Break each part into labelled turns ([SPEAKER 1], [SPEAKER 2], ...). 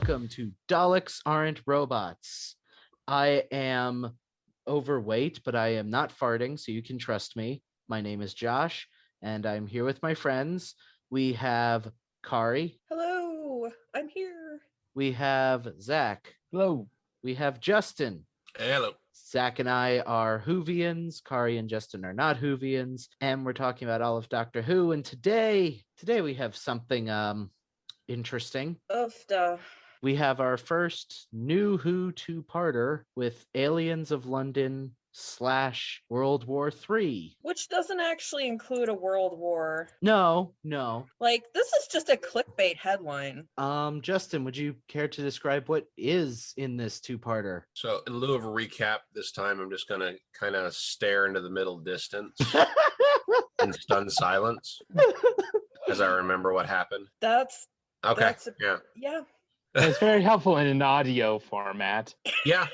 [SPEAKER 1] welcome to Daleks Aren't Robots. I am overweight, but I am not farting, so you can trust me. My name is Josh, and I'm here with my friends. We have Kari.
[SPEAKER 2] Hello, I'm here.
[SPEAKER 1] We have Zach.
[SPEAKER 3] Hello.
[SPEAKER 1] We have Justin.
[SPEAKER 4] Hello.
[SPEAKER 1] Zach and I are Whovians. Kari and Justin are not Whovians. And we're talking about all of Doctor Who. And today we have something interesting. We have our first new Who two-parter with Aliens of London / World War III.
[SPEAKER 2] Which doesn't actually include a world war.
[SPEAKER 1] No.
[SPEAKER 2] Like, this is just a clickbait headline.
[SPEAKER 1] Justin, would you care to describe what is in this two-parter?
[SPEAKER 4] So in lieu of a recap this time, I'm just going to kind of stare into the middle distance in stunned silence as I remember what happened. Okay.
[SPEAKER 2] Yeah.
[SPEAKER 3] It's very helpful in an audio format.
[SPEAKER 4] Yeah.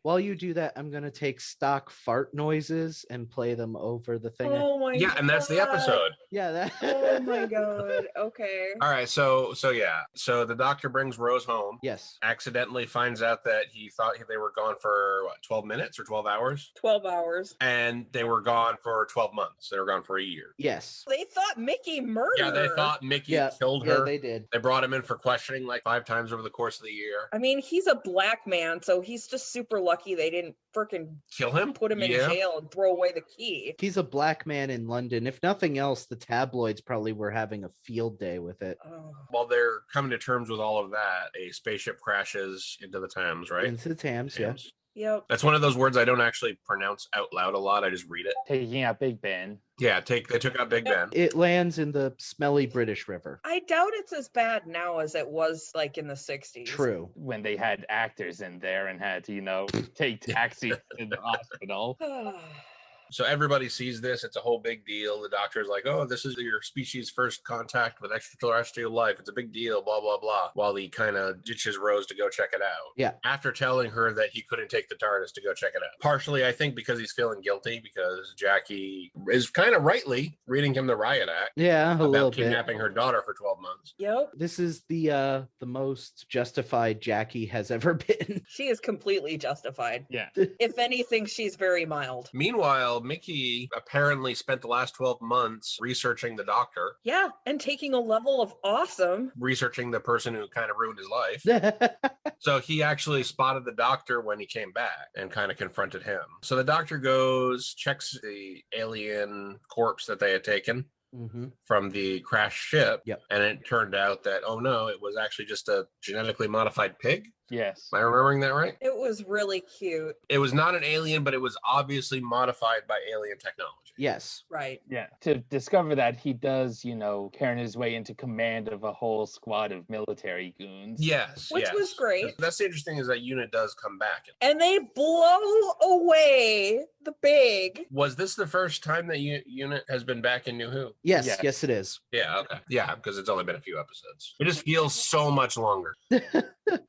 [SPEAKER 1] While you do that, I'm going to take stock fart noises and play them over the thing.
[SPEAKER 2] Oh my god.
[SPEAKER 4] Yeah, and that's the episode.
[SPEAKER 1] Yeah, that.
[SPEAKER 2] Oh my god. Okay.
[SPEAKER 4] All right, so the doctor brings Rose home.
[SPEAKER 1] Yes.
[SPEAKER 4] Accidentally finds out that he thought they were gone for 12 minutes or 12 hours?
[SPEAKER 2] 12 hours.
[SPEAKER 4] And they were gone for 12 months. They were gone for a year.
[SPEAKER 1] Yes.
[SPEAKER 2] They thought Mickey murdered her.
[SPEAKER 4] Yeah, they thought Mickey killed her.
[SPEAKER 1] Yeah, they did.
[SPEAKER 4] They brought him in for questioning like 5 times over the course of the year.
[SPEAKER 2] I mean, he's a black man, so he's just super lucky they didn't freaking
[SPEAKER 4] kill him,
[SPEAKER 2] put him in jail and throw away the key.
[SPEAKER 1] He's a black man in London. If nothing else, the tabloids probably were having a field day with it.
[SPEAKER 2] Oh.
[SPEAKER 4] While they're coming to terms with all of that, a spaceship crashes into the Thames, right?
[SPEAKER 1] Into the Thames, yeah.
[SPEAKER 2] Yep.
[SPEAKER 4] That's one of those words I don't actually pronounce out loud a lot. I just read it.
[SPEAKER 3] Taking out Big Ben.
[SPEAKER 4] Yeah, they took out Big Ben.
[SPEAKER 1] It lands in the smelly British River.
[SPEAKER 2] I doubt it's as bad now as it was like in the 60s.
[SPEAKER 1] True.
[SPEAKER 3] When they had actors in there and had to, take taxis to the hospital.
[SPEAKER 4] So everybody sees this. It's a whole big deal. The doctor is like, oh, this is your species' first contact with extraterrestrial life. It's a big deal, blah, blah, blah. While he kind of ditches Rose to go check it out.
[SPEAKER 1] Yeah.
[SPEAKER 4] After telling her that he couldn't take the TARDIS to go check it out. Partially, I think, because he's feeling guilty because Jackie is kind of rightly reading him the riot act.
[SPEAKER 1] Yeah, a little
[SPEAKER 4] about kidnapping her daughter for 12 months.
[SPEAKER 2] Yep.
[SPEAKER 1] This is the most justified Jackie has ever been.
[SPEAKER 2] She is completely justified.
[SPEAKER 3] Yeah.
[SPEAKER 2] If anything, she's very mild.
[SPEAKER 4] Meanwhile, Mickey apparently spent the last 12 months researching the doctor.
[SPEAKER 2] Yeah, and taking a level of awesome.
[SPEAKER 4] Researching the person who kind of ruined his life. So he actually spotted the doctor when he came back and kind of confronted him. So the doctor goes, checks the alien corpse that they had taken.
[SPEAKER 1] Mm-hmm.
[SPEAKER 4] From the crashed ship.
[SPEAKER 1] Yep.
[SPEAKER 4] And it turned out that, oh no, it was actually just a genetically modified pig.
[SPEAKER 3] Yes.
[SPEAKER 4] Am I remembering that right?
[SPEAKER 2] It was really cute.
[SPEAKER 4] It was not an alien, but it was obviously modified by alien technology.
[SPEAKER 1] Yes.
[SPEAKER 2] Right.
[SPEAKER 3] Yeah. To discover that, he does, carrying his way into command of a whole squad of military goons.
[SPEAKER 4] Yes.
[SPEAKER 2] Which was great.
[SPEAKER 4] That's the interesting thing is that unit does come back.
[SPEAKER 2] And they blow away the big.
[SPEAKER 4] Was this the first time that unit has been back in New Who?
[SPEAKER 1] Yes, it is.
[SPEAKER 4] Yeah, okay. Yeah, because it's only been a few episodes. It just feels so much longer.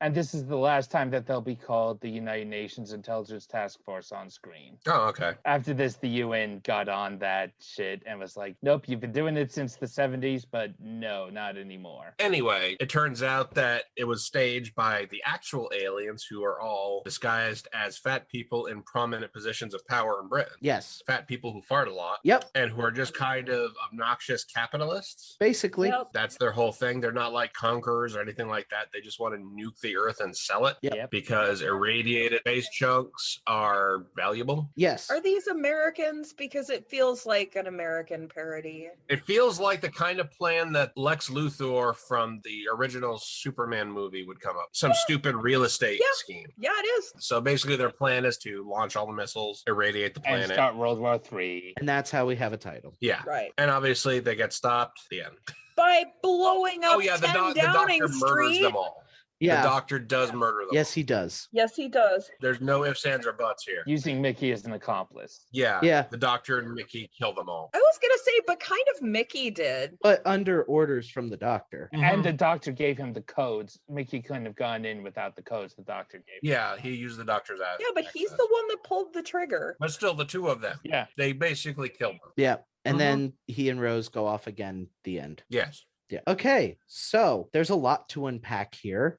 [SPEAKER 3] And this is the last time that they'll be called the United Nations Intelligence Task Force on screen.
[SPEAKER 4] Oh, okay.
[SPEAKER 3] After this, the UN got on that shit and was like, nope, you've been doing it since the 70s, but no, not anymore.
[SPEAKER 4] Anyway, it turns out that it was staged by the actual aliens who are all disguised as fat people in prominent positions of power in Britain.
[SPEAKER 1] Yes.
[SPEAKER 4] Fat people who fart a lot.
[SPEAKER 1] Yep.
[SPEAKER 4] And who are just kind of obnoxious capitalists.
[SPEAKER 1] Basically.
[SPEAKER 2] Yep.
[SPEAKER 4] That's their whole thing. They're not like conquerors or anything like that. They just want to nuke the earth and sell it.
[SPEAKER 1] Yep.
[SPEAKER 4] Because irradiated space chunks are valuable.
[SPEAKER 1] Yes.
[SPEAKER 2] Are these Americans? Because it feels like an American parody.
[SPEAKER 4] It feels like the kind of plan that Lex Luthor from the original Superman movie would come up. Some stupid real estate scheme.
[SPEAKER 2] Yeah, it is.
[SPEAKER 4] So basically their plan is to launch all the missiles, irradiate the planet.
[SPEAKER 3] And start World War III.
[SPEAKER 1] And that's how we have a title.
[SPEAKER 4] Yeah.
[SPEAKER 2] Right.
[SPEAKER 4] And obviously they get stopped. The end.
[SPEAKER 2] By blowing up
[SPEAKER 4] the
[SPEAKER 2] 10
[SPEAKER 4] doctor
[SPEAKER 2] Downing
[SPEAKER 4] murders
[SPEAKER 2] Street.
[SPEAKER 4] them all.
[SPEAKER 1] Yeah.
[SPEAKER 4] The doctor does murder them.
[SPEAKER 1] Yes, he does.
[SPEAKER 2] Yes, he does.
[SPEAKER 4] There's no ifs, ands, or buts here.
[SPEAKER 3] Using Mickey as an accomplice.
[SPEAKER 4] Yeah.
[SPEAKER 1] Yeah.
[SPEAKER 4] The doctor and Mickey kill them all.
[SPEAKER 2] I was going to say, but kind of Mickey did.
[SPEAKER 1] But under orders from the doctor.
[SPEAKER 3] And the doctor gave him the codes. Mickey couldn't have gone in without the codes the doctor gave him.
[SPEAKER 4] Yeah, he used the doctor's ass.
[SPEAKER 2] Yeah, but he's the one that pulled the trigger.
[SPEAKER 4] But still, the two of them.
[SPEAKER 3] Yeah.
[SPEAKER 4] They basically killed them.
[SPEAKER 1] Yeah. And then he and Rose go off again, the end.
[SPEAKER 4] Yes.
[SPEAKER 1] Yeah. Okay, so there's a lot to unpack here.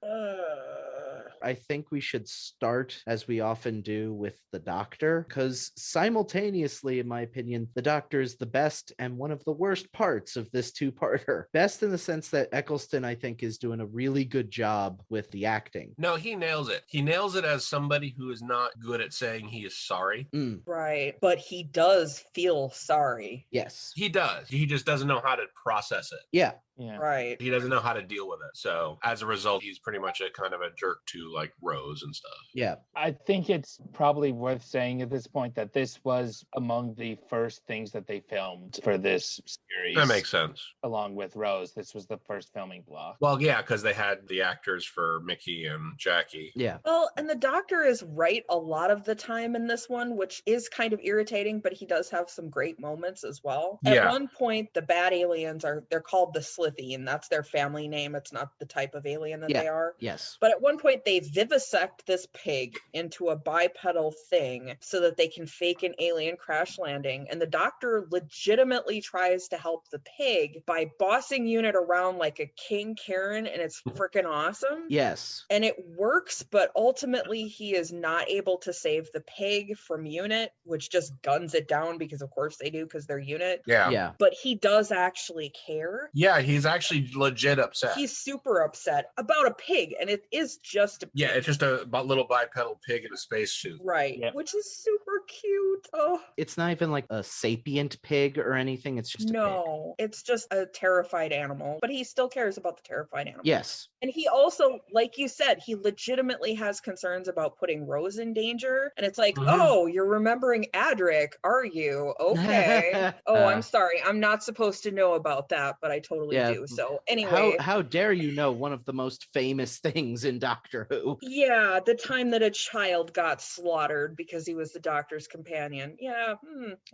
[SPEAKER 1] I think we should start, as we often do, with the Doctor, because simultaneously, in my opinion, the Doctor is the best and one of the worst parts of this two-parter. Best in the sense that Eccleston, I think, is doing a really good job with the acting.
[SPEAKER 4] No, he nails it. He nails it as somebody who is not good at saying he is sorry.
[SPEAKER 2] Right. But he does feel sorry.
[SPEAKER 1] Yes.
[SPEAKER 4] He does. He just doesn't know how to process it.
[SPEAKER 1] Yeah.
[SPEAKER 3] Yeah.
[SPEAKER 2] Right.
[SPEAKER 4] He doesn't know how to deal with it. So as a result, he's pretty much a kind of a jerk to like Rose and stuff.
[SPEAKER 1] Yeah.
[SPEAKER 3] I think it's probably worth saying at this point that this was among the first things that they filmed for this series.
[SPEAKER 4] That makes sense.
[SPEAKER 3] Along with Rose, this was the first filming block.
[SPEAKER 4] Well, yeah, because they had the actors for Mickey and Jackie.
[SPEAKER 1] Yeah.
[SPEAKER 2] Well, and the Doctor is right a lot of the time in this one, which is kind of irritating, but he does have some great moments as well.
[SPEAKER 4] Yeah.
[SPEAKER 2] At one point, the bad aliens they're called the Slitheen. That's their family name. It's not the type of alien that they are.
[SPEAKER 1] Yes.
[SPEAKER 2] But at one point, they vivisect this pig into a bipedal thing so that they can fake an alien crash landing. And the Doctor legitimately tries to help the pig by bossing Unit around like a King Karen, and it's freaking awesome.
[SPEAKER 1] Yes.
[SPEAKER 2] And it works, but ultimately he is not able to save the pig from Unit, which just guns it down because of course they do, because they're Unit.
[SPEAKER 4] Yeah.
[SPEAKER 1] Yeah.
[SPEAKER 2] But he does actually care.
[SPEAKER 4] Yeah, he's actually legit upset.
[SPEAKER 2] He's super upset about a pig, and it is just a pig.
[SPEAKER 4] Yeah, it's just a little bipedal pig in a spacesuit.
[SPEAKER 2] Right,
[SPEAKER 3] Yep.
[SPEAKER 2] which is super cute. Oh,
[SPEAKER 1] It's not even like a sapient pig or anything. It's just a pig.
[SPEAKER 2] no, it's just a terrified animal, but he still cares about the terrified animal.
[SPEAKER 1] Yes.
[SPEAKER 2] And he also, like you said, he legitimately has concerns about putting Rose in danger. And it's like, oh, you're remembering Adric, are you? Okay. Oh, I'm sorry. I'm not supposed to know about that, but I totally do. So anyway.
[SPEAKER 1] How dare you know one of the most famous things in Doctor Who?
[SPEAKER 2] Yeah, the time that a child got slaughtered because he was the Doctor's companion. Yeah,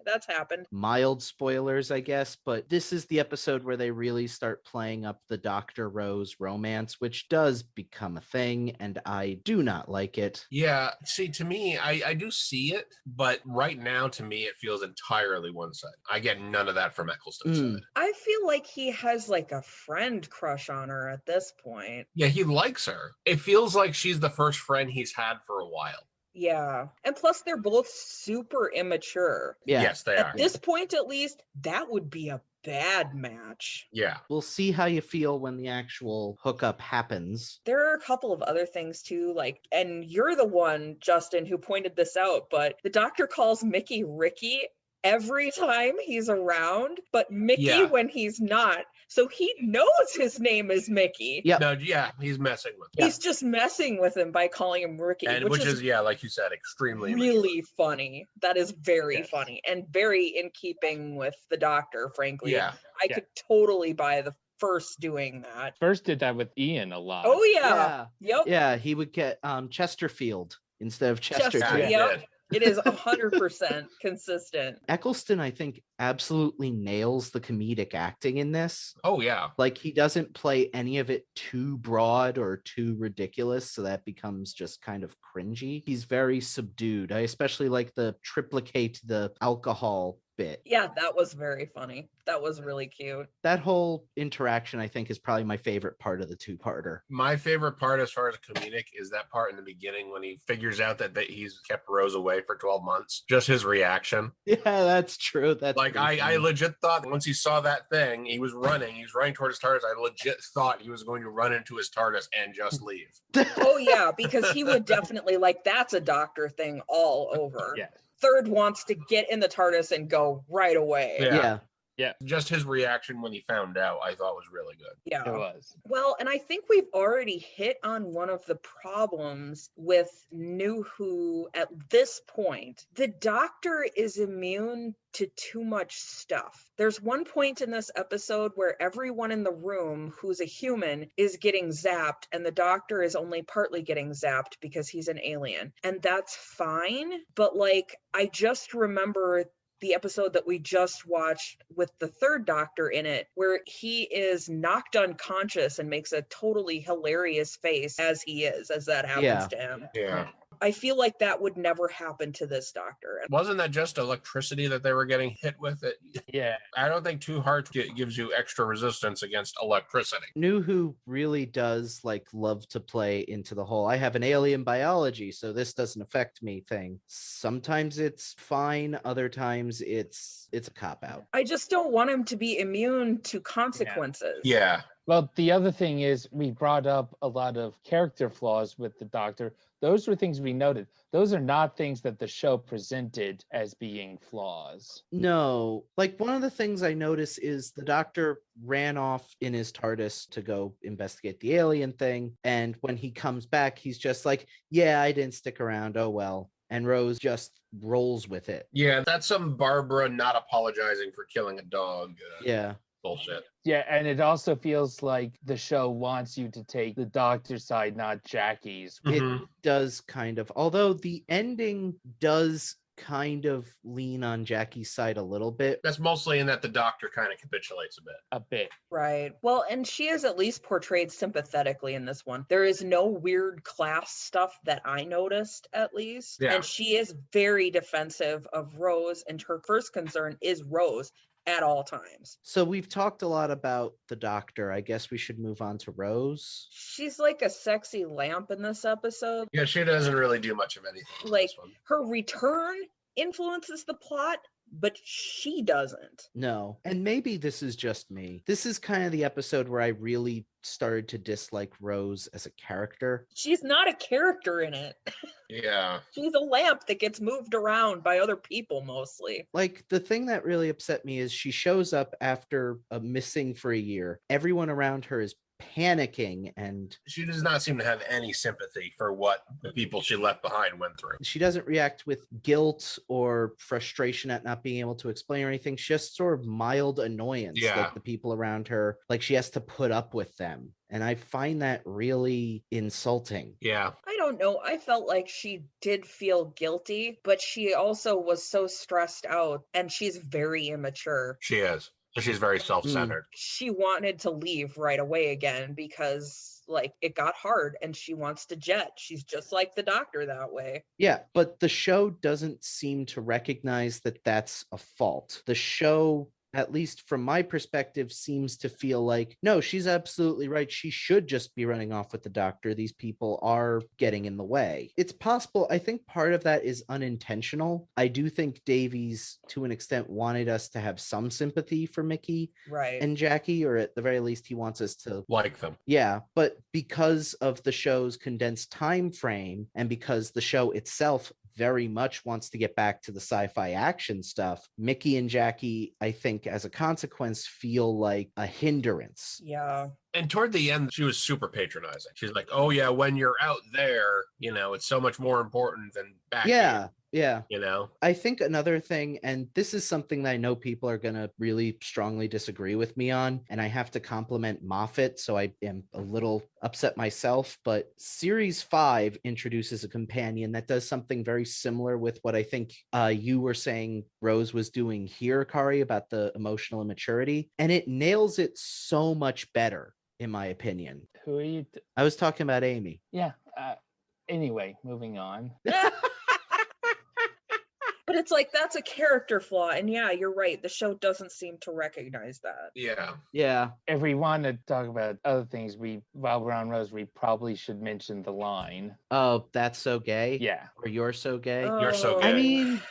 [SPEAKER 2] that's happened.
[SPEAKER 1] Mild spoilers, I guess, but this is the episode where they really start playing up the Dr. Rose romance, which does become a thing, and I do not like it.
[SPEAKER 4] Yeah, see, to me, I do see it, but right now, to me, it feels entirely one-sided. I get none of that from Eccleston's side.
[SPEAKER 2] I feel like he has like a friend crush on her at this point.
[SPEAKER 4] Yeah, he likes her. It feels like she's the first friend he's had for a while.
[SPEAKER 2] Yeah. And plus, they're both super immature.
[SPEAKER 1] Yeah.
[SPEAKER 4] Yes, they are.
[SPEAKER 2] At this point, at least, that would be a bad match.
[SPEAKER 4] Yeah.
[SPEAKER 1] We'll see how you feel when the actual hookup happens.
[SPEAKER 2] There are a couple of other things too, like, and you're the one, Justin, who pointed this out, but the Doctor calls Mickey Ricky every time he's around, but Mickey when he's not. So he knows his name is Mickey.
[SPEAKER 1] Yep.
[SPEAKER 4] No, yeah, he's messing with him.
[SPEAKER 2] He's just messing with him by calling him Ricky.
[SPEAKER 4] And which is, yeah, like you said, extremely
[SPEAKER 2] really funny. That is very funny and very in keeping with the Doctor, frankly.
[SPEAKER 4] Yeah.
[SPEAKER 2] I could totally buy the first doing that.
[SPEAKER 3] First did that with Ian a lot.
[SPEAKER 2] Oh yeah. Yep.
[SPEAKER 1] Yeah, he would get Chesterfield instead of Chesterfield.
[SPEAKER 2] Yep. It is 100% consistent.
[SPEAKER 1] Eccleston, I think, absolutely nails the comedic acting in this.
[SPEAKER 4] Oh, yeah.
[SPEAKER 1] Like, he doesn't play any of it too broad or too ridiculous, so that becomes just kind of cringy. He's very subdued. I especially like the triplicate the alcohol bit.
[SPEAKER 2] Yeah, that was very funny. That was really cute.
[SPEAKER 1] That whole interaction, I think, is probably my favorite part of the two-parter.
[SPEAKER 4] My favorite part as far as comedic is that part in the beginning when he figures out that he's kept Rose away for 12 months. Just his reaction.
[SPEAKER 1] Yeah, that's true. That's
[SPEAKER 4] like, I legit thought once he saw that thing, he was running towards his TARDIS. I legit thought he was going to run into his TARDIS and just leave.
[SPEAKER 2] Oh, yeah, because he would definitely, like, that's a Doctor thing all over.
[SPEAKER 3] Yeah.
[SPEAKER 2] Third wants to get in the TARDIS and go right away.
[SPEAKER 3] Yeah.
[SPEAKER 4] Just his reaction when he found out, I thought was really good.
[SPEAKER 2] Yeah.
[SPEAKER 3] It was.
[SPEAKER 2] Well, and I think we've already hit on one of the problems with New Who at this point. The Doctor is immune to too much stuff. There's one point in this episode where everyone in the room who's a human is getting zapped, and the Doctor is only partly getting zapped because he's an alien. And that's fine, but like, I just remember the episode that we just watched with the third Doctor in it, where he is knocked unconscious and makes a totally hilarious face as that happens to him.
[SPEAKER 4] Yeah.
[SPEAKER 2] I feel like that would never happen to this doctor.
[SPEAKER 4] Wasn't that just electricity that they were getting hit with? It?
[SPEAKER 3] Yeah.
[SPEAKER 4] I don't think 2 hearts gives you extra resistance against electricity.
[SPEAKER 1] New Who really does love to play into the whole, I have an alien biology, so this doesn't affect me thing. Sometimes it's fine, other times it's a cop-out.
[SPEAKER 2] I just don't want him to be immune to consequences.
[SPEAKER 4] Yeah.
[SPEAKER 3] Well, the other thing is we brought up a lot of character flaws with the Doctor. Those were things we noted. Those are not things that the show presented as being flaws.
[SPEAKER 1] No. One of the things I notice is the Doctor ran off in his TARDIS to go investigate the alien thing. And when he comes back, he's just like, yeah, I didn't stick around. Oh, well. And Rose just rolls with it.
[SPEAKER 4] Yeah, that's some Barbara not apologizing for killing a dog.
[SPEAKER 1] Yeah.
[SPEAKER 4] Bullshit.
[SPEAKER 3] Yeah, and it also feels like the show wants you to take the Doctor's side, not Jackie's.
[SPEAKER 1] It does kind of, although the ending does kind of lean on Jackie's side a little bit.
[SPEAKER 4] That's mostly in that the Doctor kind of capitulates a bit.
[SPEAKER 3] A bit.
[SPEAKER 2] Right. Well, and she is at least portrayed sympathetically in this one. There is no weird class stuff that I noticed, at least.
[SPEAKER 4] Yeah.
[SPEAKER 2] And she is very defensive of Rose, and her first concern is Rose at all times.
[SPEAKER 1] So we've talked a lot about the Doctor. I guess we should move on to Rose.
[SPEAKER 2] She's like a sexy lamp in this episode.
[SPEAKER 4] Yeah, she doesn't really do much of anything.
[SPEAKER 2] Like, her return influences the plot, but she doesn't.
[SPEAKER 1] No. And maybe this is just me. This is kind of the episode where I really started to dislike Rose as a character.
[SPEAKER 2] She's not a character in it.
[SPEAKER 4] Yeah.
[SPEAKER 2] She's a lamp that gets moved around by other people mostly.
[SPEAKER 1] The thing that really upset me is she shows up after missing for a year. Everyone around her is panicking, and
[SPEAKER 4] she does not seem to have any sympathy for what the people she left behind went through.
[SPEAKER 1] She doesn't react with guilt or frustration at not being able to explain or anything. She just sort of mild annoyance.
[SPEAKER 4] Yeah.
[SPEAKER 1] The people around her, she has to put up with them. And I find that really insulting.
[SPEAKER 4] Yeah.
[SPEAKER 2] I don't know. I felt like she did feel guilty, but she also was so stressed out, and she's very immature.
[SPEAKER 4] She is. She's very self-centered.
[SPEAKER 2] She wanted to leave right away again because it got hard and she wants to jet. She's just like the Doctor that way.
[SPEAKER 1] Yeah, but the show doesn't seem to recognize that that's a fault. The show, at least from my perspective, seems to feel like, no, she's absolutely right. She should just be running off with the Doctor. These people are getting in the way. It's possible. I think part of that is unintentional. I do think Davies, to an extent, wanted us to have some sympathy for Mickey and Jackie, or at the very least, he wants us to
[SPEAKER 4] like them.
[SPEAKER 1] Yeah, but because of the show's condensed time frame, and because the show itself very much wants to get back to the sci-fi action stuff, Mickey and Jackie, I think, as a consequence, feel like a hindrance.
[SPEAKER 2] Yeah.
[SPEAKER 4] And toward the end, she was super patronizing. She's like, oh, yeah, when you're out there, it's so much more important than back here.
[SPEAKER 1] Yeah. I think another thing, and this is something that I know people are going to really strongly disagree with me on, and I have to compliment Moffat, so I am a little upset myself, but Series 5 introduces a companion that does something very similar with what I think you were saying Rose was doing here, Kari, about the emotional immaturity, and it nails it so much better, in my opinion.
[SPEAKER 3] Who are you?
[SPEAKER 1] I was talking about Amy.
[SPEAKER 3] Yeah. Anyway, moving on.
[SPEAKER 2] But it's that's a character flaw. And yeah, you're right. The show doesn't seem to recognize that.
[SPEAKER 4] Yeah.
[SPEAKER 1] Yeah.
[SPEAKER 3] If we want to talk about other things, while we're on Rose, we probably should mention the line.
[SPEAKER 1] Oh, that's so gay?
[SPEAKER 3] Yeah.
[SPEAKER 1] Or you're so gay?
[SPEAKER 4] You're so gay.
[SPEAKER 1] I mean,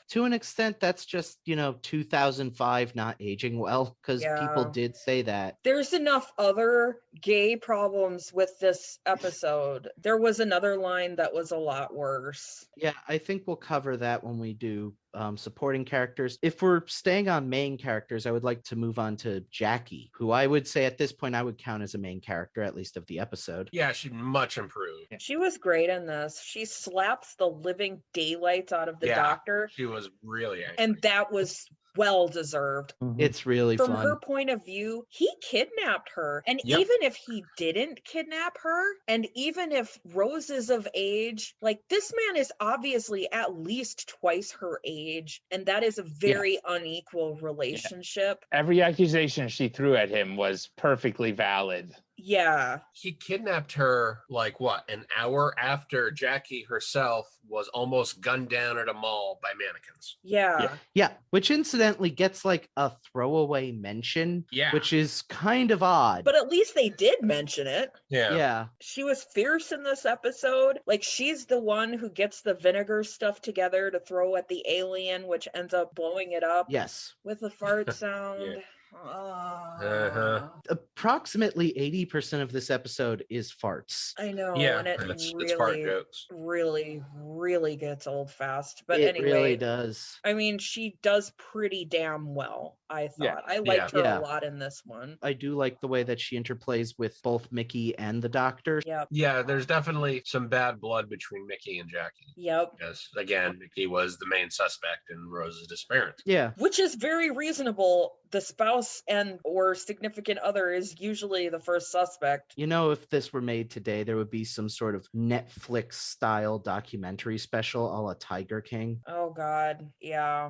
[SPEAKER 1] to an extent, that's just, 2005 not aging well, because people did say that.
[SPEAKER 2] There's enough other gay problems with this episode. There was another line that was a lot worse.
[SPEAKER 1] Yeah, I think we'll cover that when we do supporting characters. If we're staying on main characters, I would like to move on to Jackie, who I would say at this point I would count as a main character, at least of the episode.
[SPEAKER 4] Yeah, she much improved.
[SPEAKER 2] She was great in this. She slaps the living daylights out of the Doctor.
[SPEAKER 4] She was really angry.
[SPEAKER 2] And that was well deserved.
[SPEAKER 1] It's really
[SPEAKER 2] From
[SPEAKER 1] fun.
[SPEAKER 2] her point of view, he kidnapped her. And even if he didn't kidnap her, and even if Rose is of age, this man is obviously at least twice her age. And that is a very unequal relationship.
[SPEAKER 3] Every accusation she threw at him was perfectly valid.
[SPEAKER 2] Yeah.
[SPEAKER 4] He kidnapped her like what, an hour after Jackie herself was almost gunned down at a mall by mannequins.
[SPEAKER 2] Yeah.
[SPEAKER 1] Yeah, which incidentally gets like a throwaway mention,
[SPEAKER 4] Yeah.
[SPEAKER 1] which is kind of odd.
[SPEAKER 2] But at least they did mention it.
[SPEAKER 1] Yeah.
[SPEAKER 2] She was fierce in this episode. Like, she's the one who gets the vinegar stuff together to throw at the alien, which ends up blowing it up.
[SPEAKER 1] Yes.
[SPEAKER 2] With a fart sound.
[SPEAKER 4] Yeah. Uh-huh.
[SPEAKER 1] Approximately 80% of this episode is farts.
[SPEAKER 2] I know,
[SPEAKER 4] Yeah,
[SPEAKER 2] and it
[SPEAKER 4] it's fart
[SPEAKER 2] really,
[SPEAKER 4] jokes.
[SPEAKER 2] really gets old fast. But
[SPEAKER 1] it
[SPEAKER 2] anyway,
[SPEAKER 1] really does.
[SPEAKER 2] I mean, she does pretty damn well, I thought.
[SPEAKER 3] Yeah.
[SPEAKER 2] I liked her
[SPEAKER 1] Yeah.
[SPEAKER 2] a lot in this one.
[SPEAKER 1] I do like the way that she interplays with both Mickey and the Doctor.
[SPEAKER 2] Yep.
[SPEAKER 4] Yeah, there's definitely some bad blood between Mickey and Jackie.
[SPEAKER 2] Yep.
[SPEAKER 4] Because, again, Mickey was the main suspect in Rose's disappearance.
[SPEAKER 1] Yeah.
[SPEAKER 2] Which is very reasonable. The spouse and or significant other is usually the first suspect.
[SPEAKER 1] You know, if this were made today, there would be some sort of Netflix style documentary special a la Tiger King.
[SPEAKER 2] Oh God, yeah.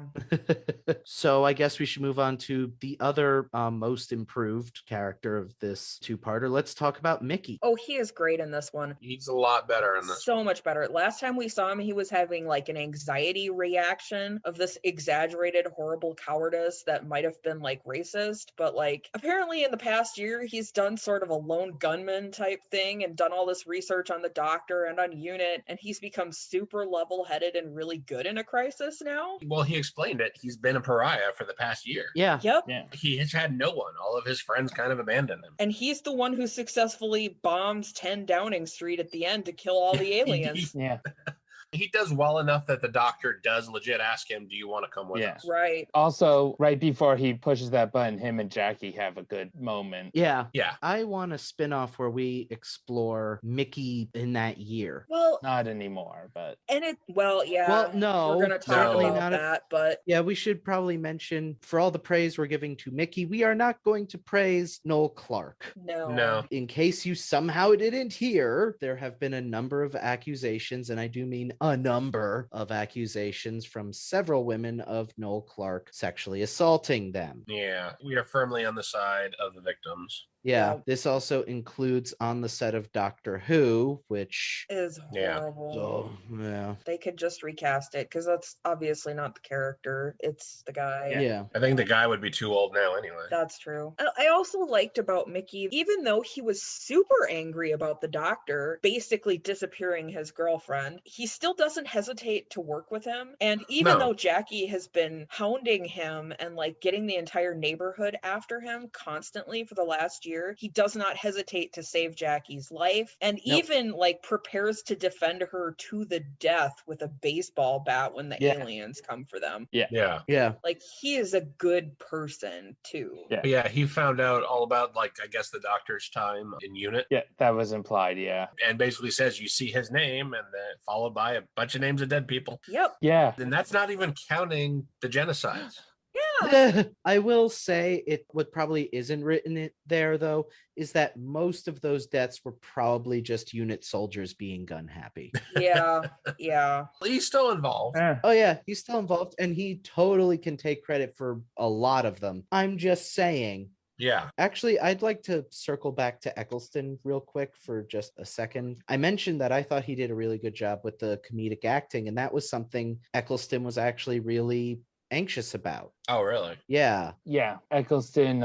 [SPEAKER 1] So I guess we should move on to the other most improved character of this two-parter. Let's talk about Mickey.
[SPEAKER 2] Oh, he is great in this one.
[SPEAKER 4] He's a lot better in this.
[SPEAKER 2] So much better. Last time we saw him, he was having like an anxiety reaction of this exaggerated, horrible cowardice that might have been like racist, but like apparently in the past year, he's done sort of a lone gunman type thing and done all this research on the Doctor and on Unit, and he's become super level-headed and really good in a crisis now.
[SPEAKER 4] Well, he explained it. He's been a pariah for the past year.
[SPEAKER 1] Yeah.
[SPEAKER 2] Yep.
[SPEAKER 3] Yeah.
[SPEAKER 4] He has had no one. All of his friends kind of abandoned him.
[SPEAKER 2] And he's the one who successfully bombs 10 Downing Street at the end to kill all the aliens.
[SPEAKER 3] Yeah.
[SPEAKER 4] He does well enough that the Doctor does legit ask him, do you want to come with us?
[SPEAKER 2] Right.
[SPEAKER 3] Also, right before he pushes that button, him and Jackie have a good moment.
[SPEAKER 1] Yeah.
[SPEAKER 4] Yeah.
[SPEAKER 1] I want a spin-off where we explore Mickey in that year.
[SPEAKER 2] Well,
[SPEAKER 3] Not anymore, but
[SPEAKER 2] and it, well, yeah.
[SPEAKER 1] Well, no,
[SPEAKER 2] we're going to talk
[SPEAKER 4] certainly
[SPEAKER 2] about
[SPEAKER 1] not if-
[SPEAKER 2] that, but
[SPEAKER 1] Yeah, we should probably mention, for all the praise we're giving to Mickey, we are not going to praise Noel Clark.
[SPEAKER 4] No.
[SPEAKER 1] In case you somehow didn't hear, there have been a number of accusations, and I do mean a number of accusations from several women of Noel Clark sexually assaulting them.
[SPEAKER 4] Yeah. We are firmly on the side of the victims.
[SPEAKER 1] Yeah,
[SPEAKER 2] Yeah.
[SPEAKER 1] this also includes on the set of Doctor Who, which
[SPEAKER 2] is
[SPEAKER 4] Yeah.
[SPEAKER 2] horrible.
[SPEAKER 1] yeah.
[SPEAKER 2] They could just recast it because that's obviously not the character. It's the guy.
[SPEAKER 1] Yeah.
[SPEAKER 4] I think the guy would be too old now anyway.
[SPEAKER 2] That's true. I also liked about Mickey, even though he was super angry about the Doctor basically disappearing his girlfriend, he still doesn't hesitate to work with him. And even
[SPEAKER 4] No.
[SPEAKER 2] though Jackie has been hounding him and like getting the entire neighborhood after him constantly for the last year, he does not hesitate to save Jackie's life and
[SPEAKER 1] Nope.
[SPEAKER 2] even like prepares to defend her to the death with a baseball bat when the
[SPEAKER 3] Yeah.
[SPEAKER 2] aliens come for them.
[SPEAKER 4] Yeah.
[SPEAKER 1] Yeah.
[SPEAKER 2] Like, he is a good person too.
[SPEAKER 3] Yeah.
[SPEAKER 4] But yeah, he found out all about, like, I guess the Doctor's time in Unit,
[SPEAKER 3] yeah, that was implied. Yeah.
[SPEAKER 4] and basically says you see his name and then followed by a bunch of names of dead people.
[SPEAKER 2] Yep.
[SPEAKER 3] Yeah.
[SPEAKER 4] And that's not even counting the genocides.
[SPEAKER 1] I will say what probably isn't written it there though is that most of those deaths were probably just unit soldiers being gun happy.
[SPEAKER 2] Yeah. Yeah.
[SPEAKER 4] He's still involved.
[SPEAKER 1] Oh yeah, he's still involved and he totally can take credit for a lot of them. I'm just saying.
[SPEAKER 4] Yeah.
[SPEAKER 1] Actually, I'd like to circle back to Eccleston real quick for just a second. I mentioned that I thought he did a really good job with the comedic acting, and that was something Eccleston was actually really anxious about.
[SPEAKER 4] Oh, really?
[SPEAKER 1] Yeah.
[SPEAKER 3] Yeah. Eccleston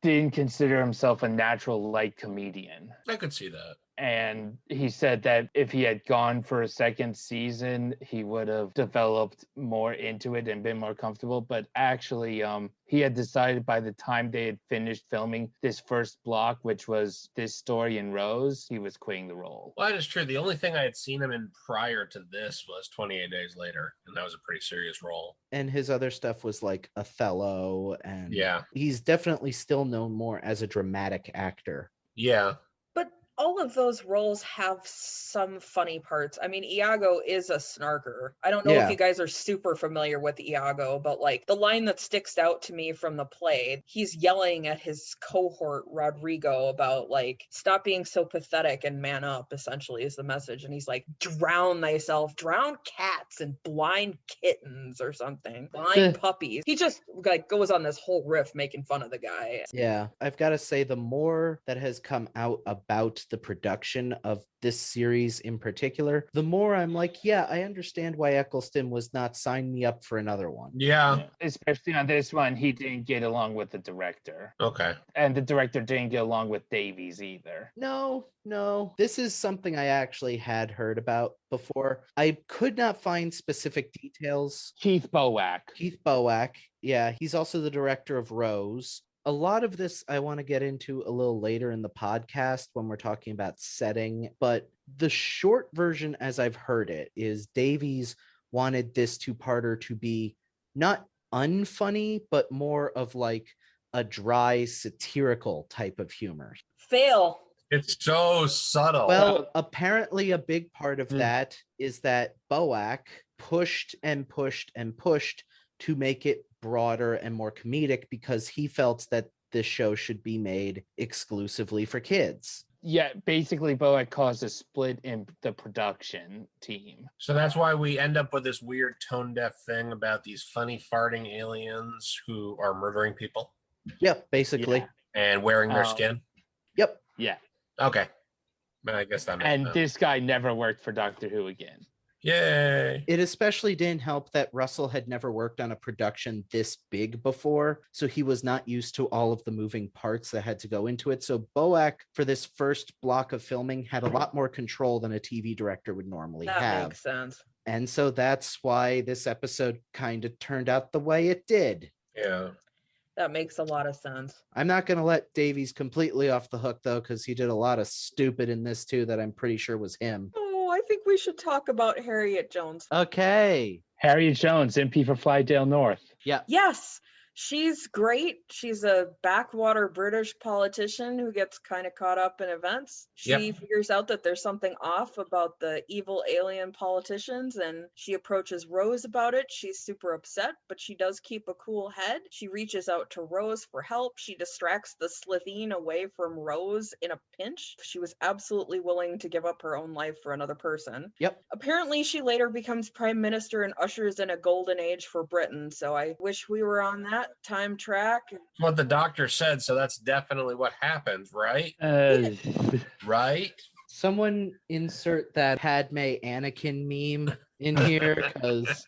[SPEAKER 3] didn't consider himself a natural light comedian.
[SPEAKER 4] I could see that.
[SPEAKER 3] And he said that if he had gone for a second season, he would have developed more into it and been more comfortable. But actually, he had decided by the time they had finished filming this first block, which was this story in Rose, he was quitting the role.
[SPEAKER 4] Well, that is true. The only thing I had seen him in prior to this was 28 Days Later, and that was a pretty serious role.
[SPEAKER 1] And his other stuff was like Othello, and
[SPEAKER 4] Yeah.
[SPEAKER 1] he's definitely still known more as a dramatic actor.
[SPEAKER 4] Yeah.
[SPEAKER 2] But all of those roles have some funny parts. I mean, Iago is a snarker. I don't know if you guys are super familiar with Iago, but like the line that sticks out to me from the play, he's yelling at his cohort Rodrigo about like, stop being so pathetic and man up, essentially is the message. And he's like, drown thyself, drown cats and blind kittens or something, blind puppies. He just like goes on this whole riff making fun of the guy.
[SPEAKER 1] Yeah, I've got to say, the more that has come out about the production of this series in particular, the more I'm like, yeah, I understand why Eccleston was not sign me up for another one.
[SPEAKER 4] Yeah.
[SPEAKER 3] Especially on this one, he didn't get along with the director.
[SPEAKER 4] Okay.
[SPEAKER 3] And the director didn't get along with Davies either.
[SPEAKER 1] No. This is something I actually had heard about before. I could not find specific details.
[SPEAKER 3] Keith Boak.
[SPEAKER 1] Yeah, he's also the director of Rose. A lot of this I want to get into a little later in the podcast when we're talking about setting, but the short version, as I've heard it, is Davies wanted this two-parter to be not unfunny, but more of like a dry, satirical type of humor.
[SPEAKER 2] Fail.
[SPEAKER 4] It's so subtle.
[SPEAKER 1] Well, apparently a big part of that is that Boak pushed to make it broader and more comedic because he felt that this show should be made exclusively for kids.
[SPEAKER 3] Yeah, basically Boak caused a split in the production team.
[SPEAKER 4] So that's why we end up with this weird tone-deaf thing about these funny farting aliens who are murdering people.
[SPEAKER 1] Yep, basically.
[SPEAKER 3] Yeah.
[SPEAKER 4] And wearing their skin.
[SPEAKER 1] Yep.
[SPEAKER 3] Yeah.
[SPEAKER 4] Okay. I guess that makes sense.
[SPEAKER 3] This guy never worked for Doctor Who again.
[SPEAKER 4] Yay.
[SPEAKER 1] It especially didn't help that Russell had never worked on a production this big before, so he was not used to all of the moving parts that had to go into it. So Boak, for this first block of filming, had a lot more control than a TV director would normally have.
[SPEAKER 2] That makes sense.
[SPEAKER 1] And so that's why this episode kind of turned out the way it did.
[SPEAKER 4] Yeah.
[SPEAKER 2] That makes a lot of sense.
[SPEAKER 1] I'm not going to let Davies completely off the hook, though, because he did a lot of stupid in this, too, that I'm pretty sure was him.
[SPEAKER 2] Oh, I think we should talk about Harriet Jones.
[SPEAKER 1] Okay.
[SPEAKER 3] Harriet Jones, MP for Flydale North.
[SPEAKER 1] Yeah.
[SPEAKER 2] Yes. She's great. She's a backwater British politician who gets kind of caught up in events. She figures out that there's something off about the evil alien politicians, and she approaches Rose about it. She's super upset, but she does keep a cool head. She reaches out to Rose for help. She distracts the Slitheen away from Rose in a pinch. She was absolutely willing to give up her own life for another person.
[SPEAKER 1] Yep.
[SPEAKER 2] Apparently, she later becomes prime minister and ushers in a golden age for Britain, so I wish we were on that time track.
[SPEAKER 4] What the doctor said, so that's definitely what happens, right? Right?
[SPEAKER 1] Someone insert that Padme Anakin meme in here, because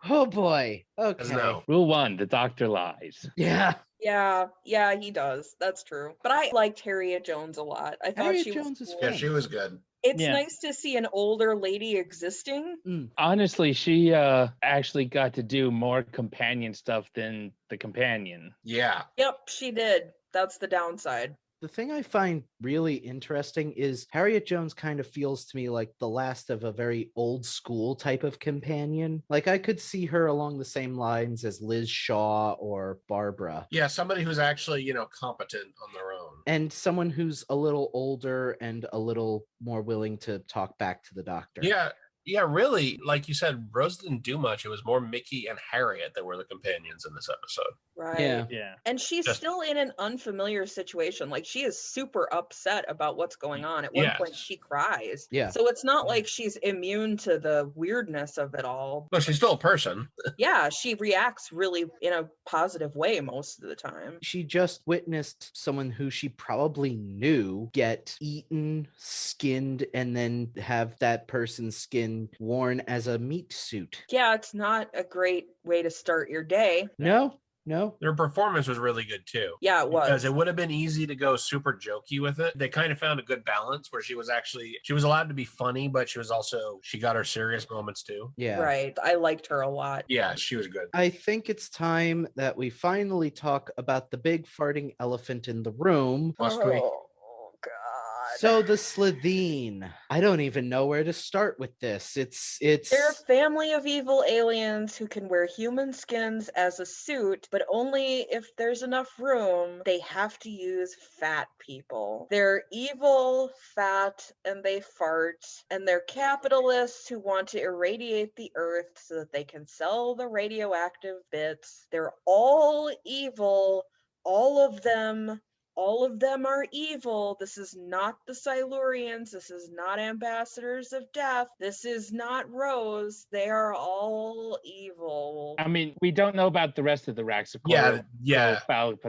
[SPEAKER 1] oh boy. Okay.
[SPEAKER 4] No.
[SPEAKER 3] Rule 1, the doctor lies.
[SPEAKER 1] Yeah,
[SPEAKER 2] he does. That's true. But I liked Harriet Jones a lot. I thought
[SPEAKER 1] Harriet
[SPEAKER 2] she
[SPEAKER 1] Jones
[SPEAKER 2] was
[SPEAKER 1] is
[SPEAKER 2] cool.
[SPEAKER 1] fun.
[SPEAKER 4] Yeah, she was good.
[SPEAKER 2] It's nice to see an older lady existing.
[SPEAKER 3] Honestly, she actually got to do more companion stuff than the companion.
[SPEAKER 4] Yeah.
[SPEAKER 2] Yep, she did. That's the downside.
[SPEAKER 1] The thing I find really interesting is Harriet Jones kind of feels to me like the last of a very old school type of companion. Like I could see her along the same lines as Liz Shaw or Barbara.
[SPEAKER 4] Yeah, somebody who's actually, competent on their own.
[SPEAKER 1] And someone who's a little older and a little more willing to talk back to the doctor.
[SPEAKER 4] Yeah, really, like you said, Rose didn't do much. It was more Mickey and Harriet that were the companions in this episode.
[SPEAKER 2] Right.
[SPEAKER 3] Yeah.
[SPEAKER 2] And she's still in an unfamiliar situation. Like she is super upset about what's going on. At one point she cries.
[SPEAKER 1] Yeah.
[SPEAKER 2] So it's not like she's immune to the weirdness of it all.
[SPEAKER 4] Well, she's still a person.
[SPEAKER 2] Yeah, she reacts really in a positive way most of the time.
[SPEAKER 1] She just witnessed someone who she probably knew get eaten, skinned, and then have that person's skin worn as a meat suit.
[SPEAKER 2] Yeah, it's not a great way to start your day.
[SPEAKER 1] No.
[SPEAKER 4] Their performance was really good too.
[SPEAKER 2] Yeah, it was.
[SPEAKER 4] Because it would have been easy to go super jokey with it. They kind of found a good balance where she was allowed to be funny, but she got her serious moments too.
[SPEAKER 1] Yeah.
[SPEAKER 2] Right. I liked her a lot.
[SPEAKER 4] Yeah, she was good.
[SPEAKER 1] I think it's time that we finally talk about the big farting elephant in the room.
[SPEAKER 4] Must we?
[SPEAKER 2] Oh, God.
[SPEAKER 1] So the Slitheen. I don't even know where to start with this. It's
[SPEAKER 2] They're a family of evil aliens who can wear human skins as a suit, but only if there's enough room. They have to use fat people. They're evil, fat, and they fart, and they're capitalists who want to irradiate the earth so that they can sell the radioactive bits. They're all evil, all of them. All of them are evil. This is not the Silurians. This is not Ambassadors of Death. This is not Rose. They are all evil.
[SPEAKER 3] I mean, we don't know about the rest of the Raxacor.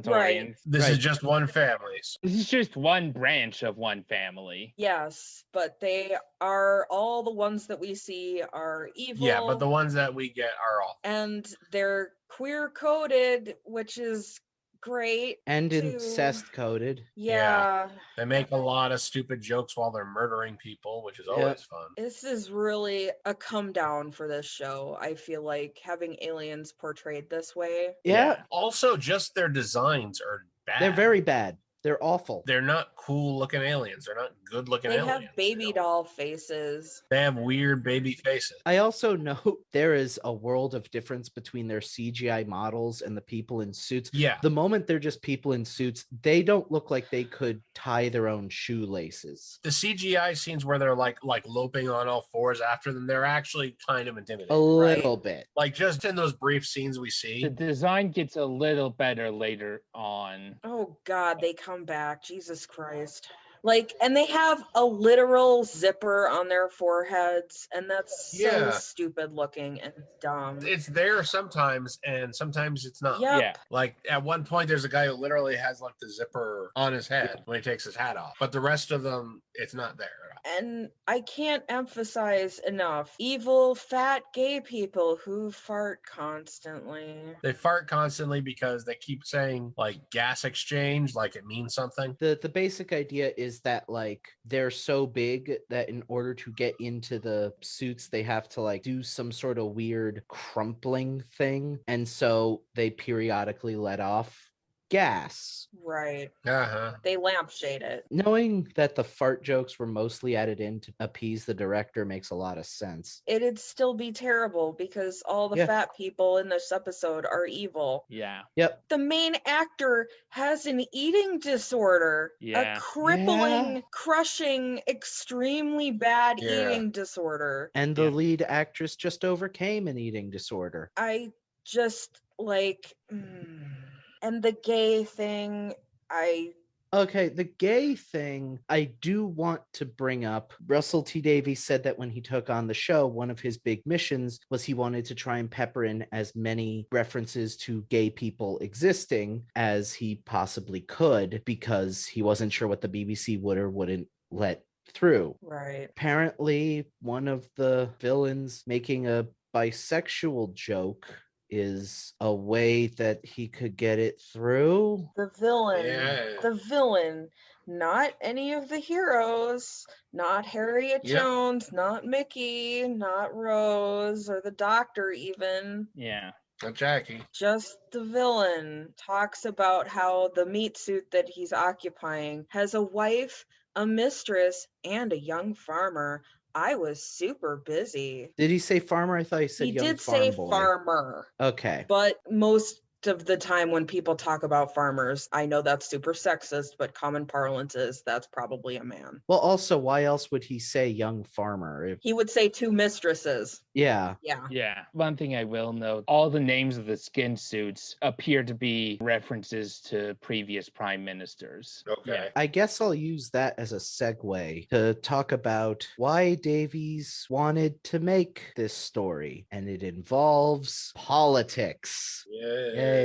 [SPEAKER 2] Right.
[SPEAKER 4] This is just one family.
[SPEAKER 3] This is just one branch of one family.
[SPEAKER 2] Yes, but they are all the ones that we see are evil.
[SPEAKER 4] Yeah, but the ones that we get are all.
[SPEAKER 2] And they're queer coded, which is great.
[SPEAKER 1] And incest coded.
[SPEAKER 2] Yeah.
[SPEAKER 4] They make a lot of stupid jokes while they're murdering people, which is always fun.
[SPEAKER 2] This is really a come down for this show. I feel like having aliens portrayed this way.
[SPEAKER 1] Yeah.
[SPEAKER 4] Also, just their designs are bad.
[SPEAKER 1] They're very bad. They're awful.
[SPEAKER 4] They're not cool looking aliens. They're not good looking aliens.
[SPEAKER 2] They have baby doll faces.
[SPEAKER 4] They have weird baby faces.
[SPEAKER 1] I also know there is a world of difference between their CGI models and the people in suits.
[SPEAKER 4] Yeah.
[SPEAKER 1] The moment they're just people in suits, they don't look like they could tie their own shoelaces.
[SPEAKER 4] The CGI scenes where they're like loping on all fours after them, they're actually kind of intimidating.
[SPEAKER 1] A little bit.
[SPEAKER 4] Like just in those brief scenes we see.
[SPEAKER 3] The design gets a little better later on.
[SPEAKER 2] Oh God, they come back. Jesus Christ. Like, and they have a literal zipper on their foreheads, and that's so stupid looking and dumb.
[SPEAKER 4] It's there sometimes, and sometimes it's not.
[SPEAKER 2] Yep.
[SPEAKER 3] Yeah.
[SPEAKER 4] Like at one point, there's a guy who literally has like the zipper on his head when he takes his hat off, but the rest of them, it's not there.
[SPEAKER 2] And I can't emphasize enough, evil, fat, gay people who fart constantly.
[SPEAKER 4] They fart constantly because they keep saying like gas exchange, like it means something.
[SPEAKER 1] The basic idea is that like they're so big that in order to get into the suits, they have to like do some sort of weird crumpling thing. And so they periodically let off gas.
[SPEAKER 2] Right.
[SPEAKER 4] Uh-huh.
[SPEAKER 2] They lampshade it.
[SPEAKER 1] Knowing that the fart jokes were mostly added in to appease the director makes a lot of sense.
[SPEAKER 2] It'd still be terrible because all the fat people in this episode are evil.
[SPEAKER 3] Yeah.
[SPEAKER 1] Yep.
[SPEAKER 2] The main actor has an eating disorder.
[SPEAKER 3] Yeah.
[SPEAKER 2] A crippling, crushing, extremely bad eating disorder.
[SPEAKER 1] And the lead actress just overcame an eating disorder.
[SPEAKER 2] I just like... And the gay thing,
[SPEAKER 1] Okay, the gay thing, I do want to bring up. Russell T. Davies said that when he took on the show, one of his big missions was he wanted to try and pepper in as many references to gay people existing as he possibly could, because he wasn't sure what the BBC would or wouldn't let through.
[SPEAKER 2] Right.
[SPEAKER 1] Apparently, one of the villains making a bisexual joke is a way that he could get it through.
[SPEAKER 2] The villain, not any of the heroes, not Harriet Jones, not Mickey, not Rose, or the Doctor even.
[SPEAKER 3] Yeah.
[SPEAKER 4] Not Jackie.
[SPEAKER 2] Just the villain talks about how the meat suit that he's occupying has a wife, a mistress, and a young farmer. I was super busy.
[SPEAKER 1] Did he say farmer? I thought he said
[SPEAKER 2] he
[SPEAKER 1] young
[SPEAKER 2] did
[SPEAKER 1] farm
[SPEAKER 2] say
[SPEAKER 1] boy.
[SPEAKER 2] Farmer.
[SPEAKER 1] Okay.
[SPEAKER 2] But most of the time when people talk about farmers, I know that's super sexist, but common parlance is that's probably a man.
[SPEAKER 1] Well, also, why else would he say young farmer?
[SPEAKER 2] He would say two mistresses.
[SPEAKER 1] Yeah.
[SPEAKER 3] One thing I will note, all the names of the skin suits appear to be references to previous prime ministers.
[SPEAKER 4] Okay.
[SPEAKER 1] I guess I'll use that as a segue to talk about why Davies wanted to make this story, and it involves politics. Yay.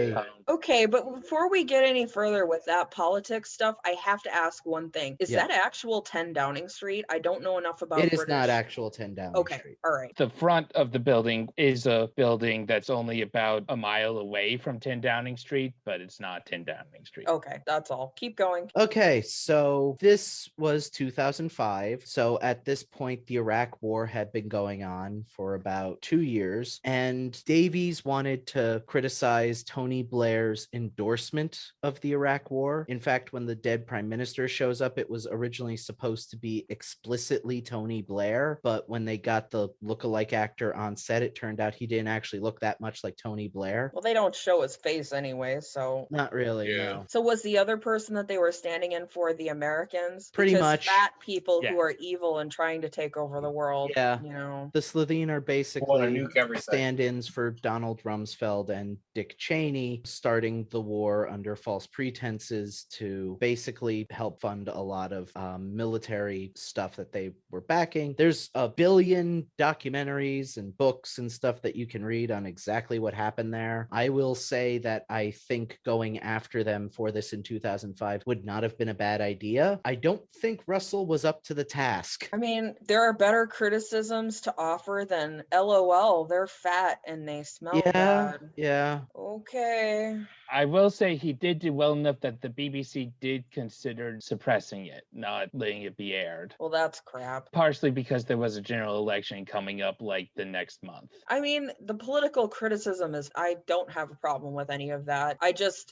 [SPEAKER 2] Okay, but before we get any further with that politics stuff, I have to ask one thing. Is that actual 10 Downing Street? I don't know enough about
[SPEAKER 1] It
[SPEAKER 2] British.
[SPEAKER 1] is not actual 10 Downing Street.
[SPEAKER 2] All right.
[SPEAKER 3] The front of the building is a building that's only about a mile away from 10 Downing Street, but it's not 10 Downing Street.
[SPEAKER 2] Okay, that's all. Keep going.
[SPEAKER 1] Okay, so this was 2005. So at this point, the Iraq War had been going on for about 2 years, and Davies wanted to criticize Tony Blair's endorsement of the Iraq War. In fact, when the dead prime minister shows up, it was originally supposed to be explicitly Tony Blair, but when they got the lookalike actor on set, it turned out he didn't actually look that much like Tony Blair.
[SPEAKER 2] Well, they don't show his face anyway, so...
[SPEAKER 1] Not really, no.
[SPEAKER 2] So was the other person that they were standing in for the Americans?
[SPEAKER 1] Pretty
[SPEAKER 2] because
[SPEAKER 1] much.
[SPEAKER 2] Fat people who are evil and trying to take over the world.
[SPEAKER 1] Yeah.
[SPEAKER 2] You know.
[SPEAKER 1] The Slitheen are basically stand-ins for Donald Rumsfeld and Dick Cheney, starting the war under false pretenses to basically help fund a lot of military stuff that they were backing. There's a billion documentaries and books and stuff that you can read on exactly what happened there. I will say that I think going after them for this in 2005 would not have been a bad idea. I don't think Russell was up to the task.
[SPEAKER 2] I mean, there are better criticisms to offer than LOL, they're fat and they smell bad.
[SPEAKER 1] Yeah.
[SPEAKER 2] Okay.
[SPEAKER 3] I will say he did do well enough that the BBC did consider suppressing it, not letting it be aired.
[SPEAKER 2] Well, that's crap.
[SPEAKER 3] Partially because there was a general election coming up like the next month.
[SPEAKER 2] I mean, the political criticism is, I don't have a problem with any of that.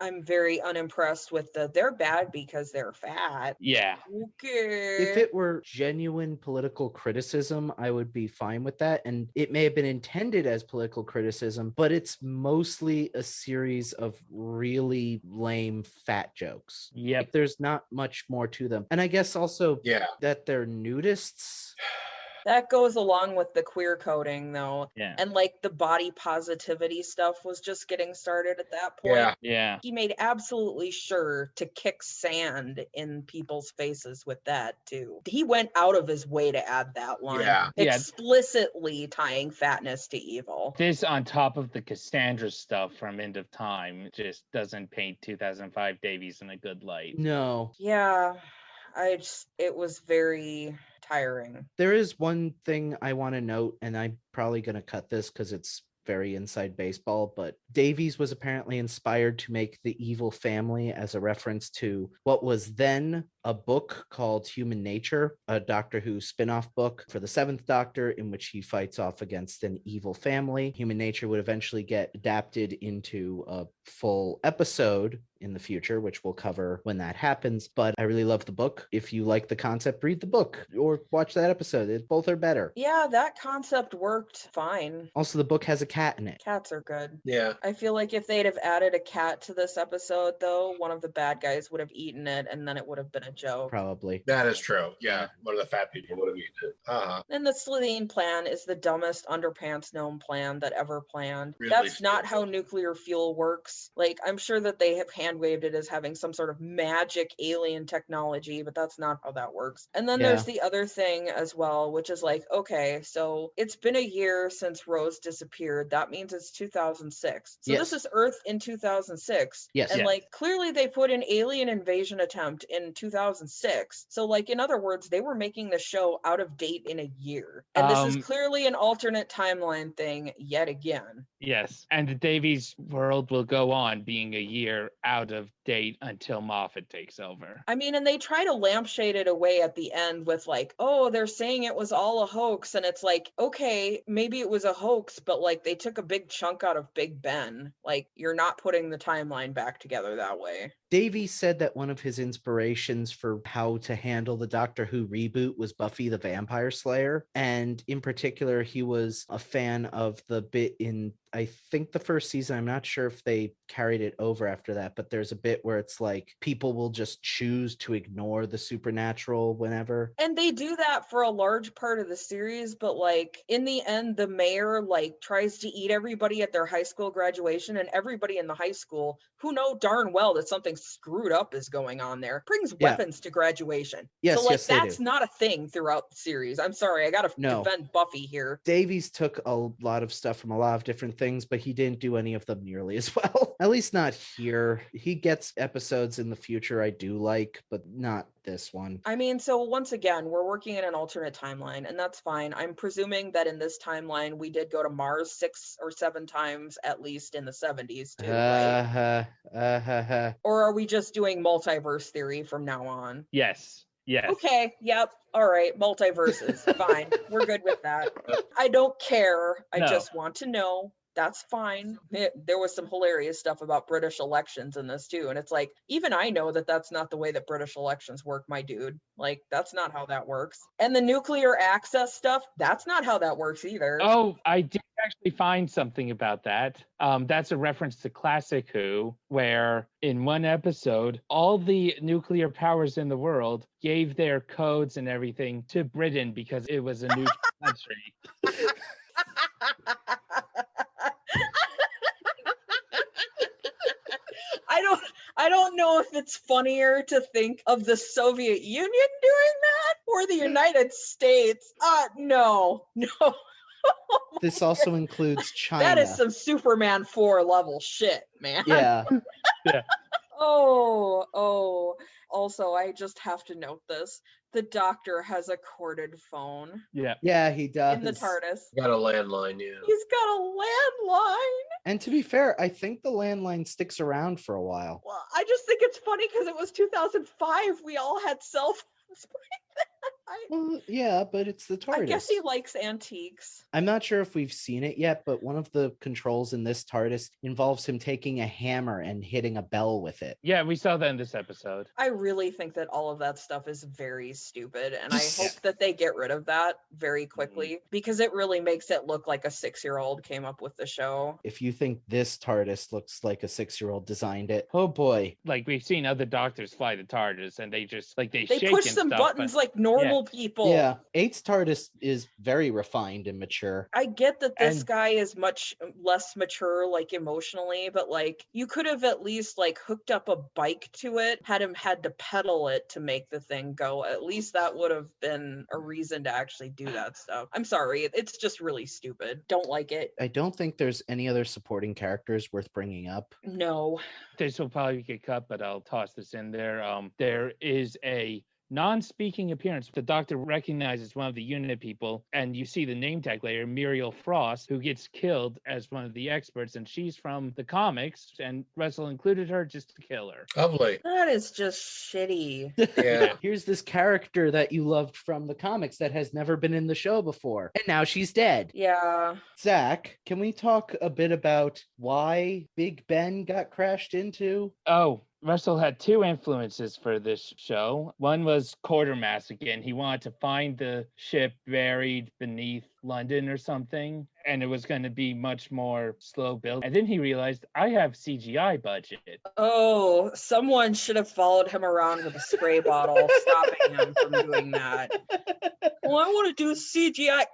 [SPEAKER 2] I'm very unimpressed with they're bad because they're fat.
[SPEAKER 3] Yeah.
[SPEAKER 2] Okay.
[SPEAKER 1] If it were genuine political criticism, I would be fine with that. And it may have been intended as political criticism, but it's mostly a series of really lame fat jokes.
[SPEAKER 3] Yep.
[SPEAKER 1] Like, there's not much more to them. And I guess also that they're nudists.
[SPEAKER 2] That goes along with the queer coding, though.
[SPEAKER 3] Yeah.
[SPEAKER 2] And like the body positivity stuff was just getting started at that point.
[SPEAKER 3] Yeah.
[SPEAKER 2] He made absolutely sure to kick sand in people's faces with that, too. He went out of his way to add that line. Explicitly tying fatness to evil.
[SPEAKER 3] This on top of the Cassandra stuff from End of Time just doesn't paint 2005 Davies in a good light.
[SPEAKER 1] No.
[SPEAKER 2] Yeah. It was very tiring.
[SPEAKER 1] There is one thing I want to note, and I'm probably going to cut this because it's very inside baseball, but Davies was apparently inspired to make The Evil Family as a reference to what was then a book called Human Nature, a Doctor Who spin-off book for the Seventh Doctor, in which he fights off against an evil family. Human Nature would eventually get adapted into a full episode in the future, which we'll cover when that happens. But I really love the book. If you like the concept, read the book or watch that episode. Both are better.
[SPEAKER 2] Yeah, that concept worked fine.
[SPEAKER 1] Also, the book has a cat in it.
[SPEAKER 2] Cats are good.
[SPEAKER 4] Yeah.
[SPEAKER 2] I feel like if they'd have added a cat to this episode, though, one of the bad guys would have eaten it, and then it would have been a joke.
[SPEAKER 1] Probably.
[SPEAKER 4] That is true. Yeah. One of the fat people would have eaten it.
[SPEAKER 2] And the Slitheen plan is the dumbest underpants gnome plan that ever planned.
[SPEAKER 4] Really
[SPEAKER 2] That's not
[SPEAKER 4] stupid.
[SPEAKER 2] how nuclear fuel works. Like, I'm sure that they have hand-waved it as having some sort of magic alien technology, but that's not how that works. And then there's the other thing as well, which is like, okay, so it's been a year since Rose disappeared. That means it's 2006. So this is Earth in 2006.
[SPEAKER 1] Yes.
[SPEAKER 2] And like, clearly they put an alien invasion attempt in 2006. So like, in other words, they were making the show out of date in a year. And this is clearly an alternate timeline thing yet again.
[SPEAKER 3] Yes. And the Davies world will go on being a year out of date until Moffat takes over.
[SPEAKER 2] I mean, and they try to lampshade it away at the end with like, oh, they're saying it was all a hoax. And it's like, okay, maybe it was a hoax, but like they took a big chunk out of Big Ben. Like, you're not putting the timeline back together that way.
[SPEAKER 1] Davies said that one of his inspirations for how to handle the Doctor Who reboot was Buffy the Vampire Slayer. And in particular, he was a fan of the bit in, I think, the first season. I'm not sure if they carried it over after that, but there's a bit where it's like people will just choose to ignore the supernatural whenever.
[SPEAKER 2] And they do that for a large part of the series, but like in the end, the mayor like tries to eat everybody at their high school graduation, and everybody in the high school who know darn well that something screwed up is going on there brings weapons to graduation.
[SPEAKER 1] Yes,
[SPEAKER 2] so like
[SPEAKER 1] yes,
[SPEAKER 2] that's not a thing throughout the series. I'm sorry, I gotta defend Buffy here.
[SPEAKER 1] Davies took a lot of stuff from a lot of different things, but he didn't do any of them nearly as well. At least not here. He gets episodes in the future I do like, but not this one.
[SPEAKER 2] I mean, so once again, we're working in an alternate timeline, and that's fine. I'm presuming that in this timeline, we did go to Mars 6 or 7 times, at least in the 70s, too, right? Or are we just doing multiverse theory from now on?
[SPEAKER 3] Yes. Yes.
[SPEAKER 2] Okay. Yep. All right. Multiverses. Fine. We're good with that. I don't care. I just want to know that's fine. There was some hilarious stuff about British elections in this too. And it's like, even I know that that's not the way that British elections work, my dude. Like, that's not how that works. And the nuclear access stuff, that's not how that works either.
[SPEAKER 3] Oh, I did actually find something about that. That's a reference to Classic Who, where in one episode, all the nuclear powers in the world gave their codes and everything to Britain because it was a neutral country.
[SPEAKER 2] I don't know if it's funnier to think of the Soviet Union doing that or the United States. No.
[SPEAKER 1] This also includes China.
[SPEAKER 2] That is some Superman 4 level shit, man.
[SPEAKER 1] Yeah.
[SPEAKER 3] Yeah.
[SPEAKER 2] Oh. Also, I just have to note this. The Doctor has a corded phone.
[SPEAKER 1] Yeah, he does.
[SPEAKER 2] In the TARDIS.
[SPEAKER 4] Got a landline, yeah.
[SPEAKER 2] He's got a landline.
[SPEAKER 1] And to be fair, I think the landline sticks around for a while.
[SPEAKER 2] Well, I just think it's funny because it was 2005. We all had cell phones.
[SPEAKER 1] Well, yeah, but it's the TARDIS.
[SPEAKER 2] I guess he likes antiques.
[SPEAKER 1] I'm not sure if we've seen it yet, but one of the controls in this TARDIS involves him taking a hammer and hitting a bell with it.
[SPEAKER 3] Yeah, we saw that in this episode.
[SPEAKER 2] I really think that all of that stuff is very stupid, and I hope that they get rid of that very quickly because it really makes it look like a 6-year-old came up with the show.
[SPEAKER 1] If you think this TARDIS looks like a 6-year-old designed it, oh boy.
[SPEAKER 3] Like, we've seen other Doctors fly the TARDIS, and they just, like, they shake
[SPEAKER 2] push
[SPEAKER 3] and
[SPEAKER 2] some
[SPEAKER 3] stuff,
[SPEAKER 2] buttons like normal people.
[SPEAKER 1] Yeah, 8's TARDIS is very refined and mature.
[SPEAKER 2] I get that this guy is much less mature, like, emotionally, but, like, you could have at least, like, hooked up a bike to it, had him had to pedal it to make the thing go. At least that would have been a reason to actually do that stuff. I'm sorry, it's just really stupid. Don't like it.
[SPEAKER 1] I don't think there's any other supporting characters worth bringing up.
[SPEAKER 2] No.
[SPEAKER 3] This will probably get cut, but I'll toss this in there. There is a non-speaking appearance. The Doctor recognizes one of the unit people, and you see the name tag later, Muriel Frost, who gets killed as one of the experts, and she's from the comics, and Russell included her just to kill her.
[SPEAKER 4] Lovely.
[SPEAKER 2] That is just shitty.
[SPEAKER 4] Yeah.
[SPEAKER 1] Here's this character that you loved from the comics that has never been in the show before, and now she's dead.
[SPEAKER 2] Yeah.
[SPEAKER 1] Zach, can we talk a bit about why Big Ben got crashed into?
[SPEAKER 3] Oh, Russell had two influences for this show. One was Quartermass again. He wanted to find the ship buried beneath London or something, and it was going to be much more slow build. And then he realized, I have CGI budget.
[SPEAKER 2] Oh, someone should have followed him around with a spray bottle, stopping him from doing that. Well, I want to do CGI.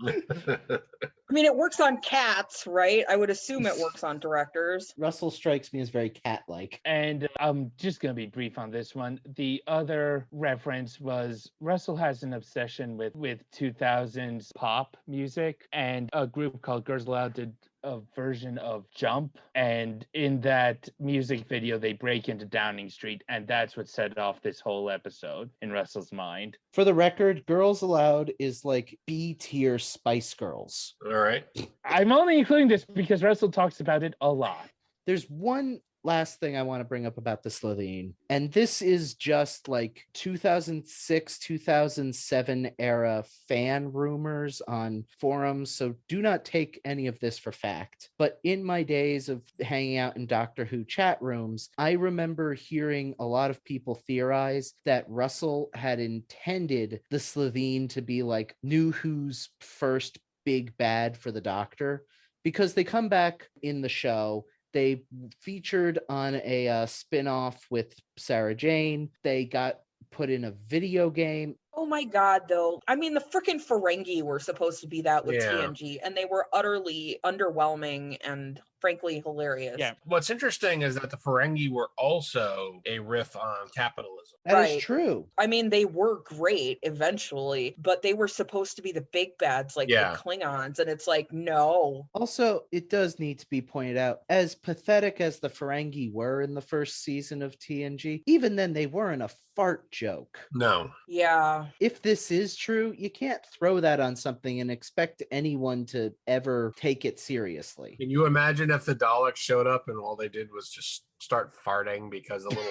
[SPEAKER 2] I mean, it works on cats, right? I would assume it works on directors.
[SPEAKER 1] Russell strikes me as very cat-like.
[SPEAKER 3] And I'm just going to be brief on this one. The other reference was Russell has an obsession with 2000s pop music, and a group called Girls Aloud did a version of Jump, and in that music video they break into Downing Street, and that's what set off this whole episode in Russell's mind.
[SPEAKER 1] For the record, Girls Aloud is like B-tier Spice Girls.
[SPEAKER 4] All right.
[SPEAKER 3] I'm only including this because Russell talks about it a lot.
[SPEAKER 1] There's one last thing I want to bring up about the Slitheen, and this is just like 2006 2007 era fan rumors on forums, so do not take any of this for fact. But in my days of hanging out in Doctor Who chat rooms, I remember hearing a lot of people theorize that Russell had intended the Slitheen to be like New Who's first big bad for the Doctor, because they come back in the show. They featured on a spin-off with Sarah Jane. They got put in a video game.
[SPEAKER 2] Oh my God, though. I mean, the freaking Ferengi were supposed to be that with TNG, and they were utterly underwhelming and frankly hilarious.
[SPEAKER 3] Yeah.
[SPEAKER 4] What's interesting is that the Ferengi were also a riff on capitalism.
[SPEAKER 1] That is true.
[SPEAKER 2] I mean, they were great eventually, but they were supposed to be the big bads like the Klingons, and it's like, no.
[SPEAKER 1] Also, it does need to be pointed out, as pathetic as the Ferengi were in the first season of TNG, even then they weren't a fart joke.
[SPEAKER 4] No.
[SPEAKER 2] Yeah.
[SPEAKER 1] If this is true, you can't throw that on something and expect anyone to ever take it seriously.
[SPEAKER 4] Can you imagine if the Daleks showed up and all they did was just start farting because the little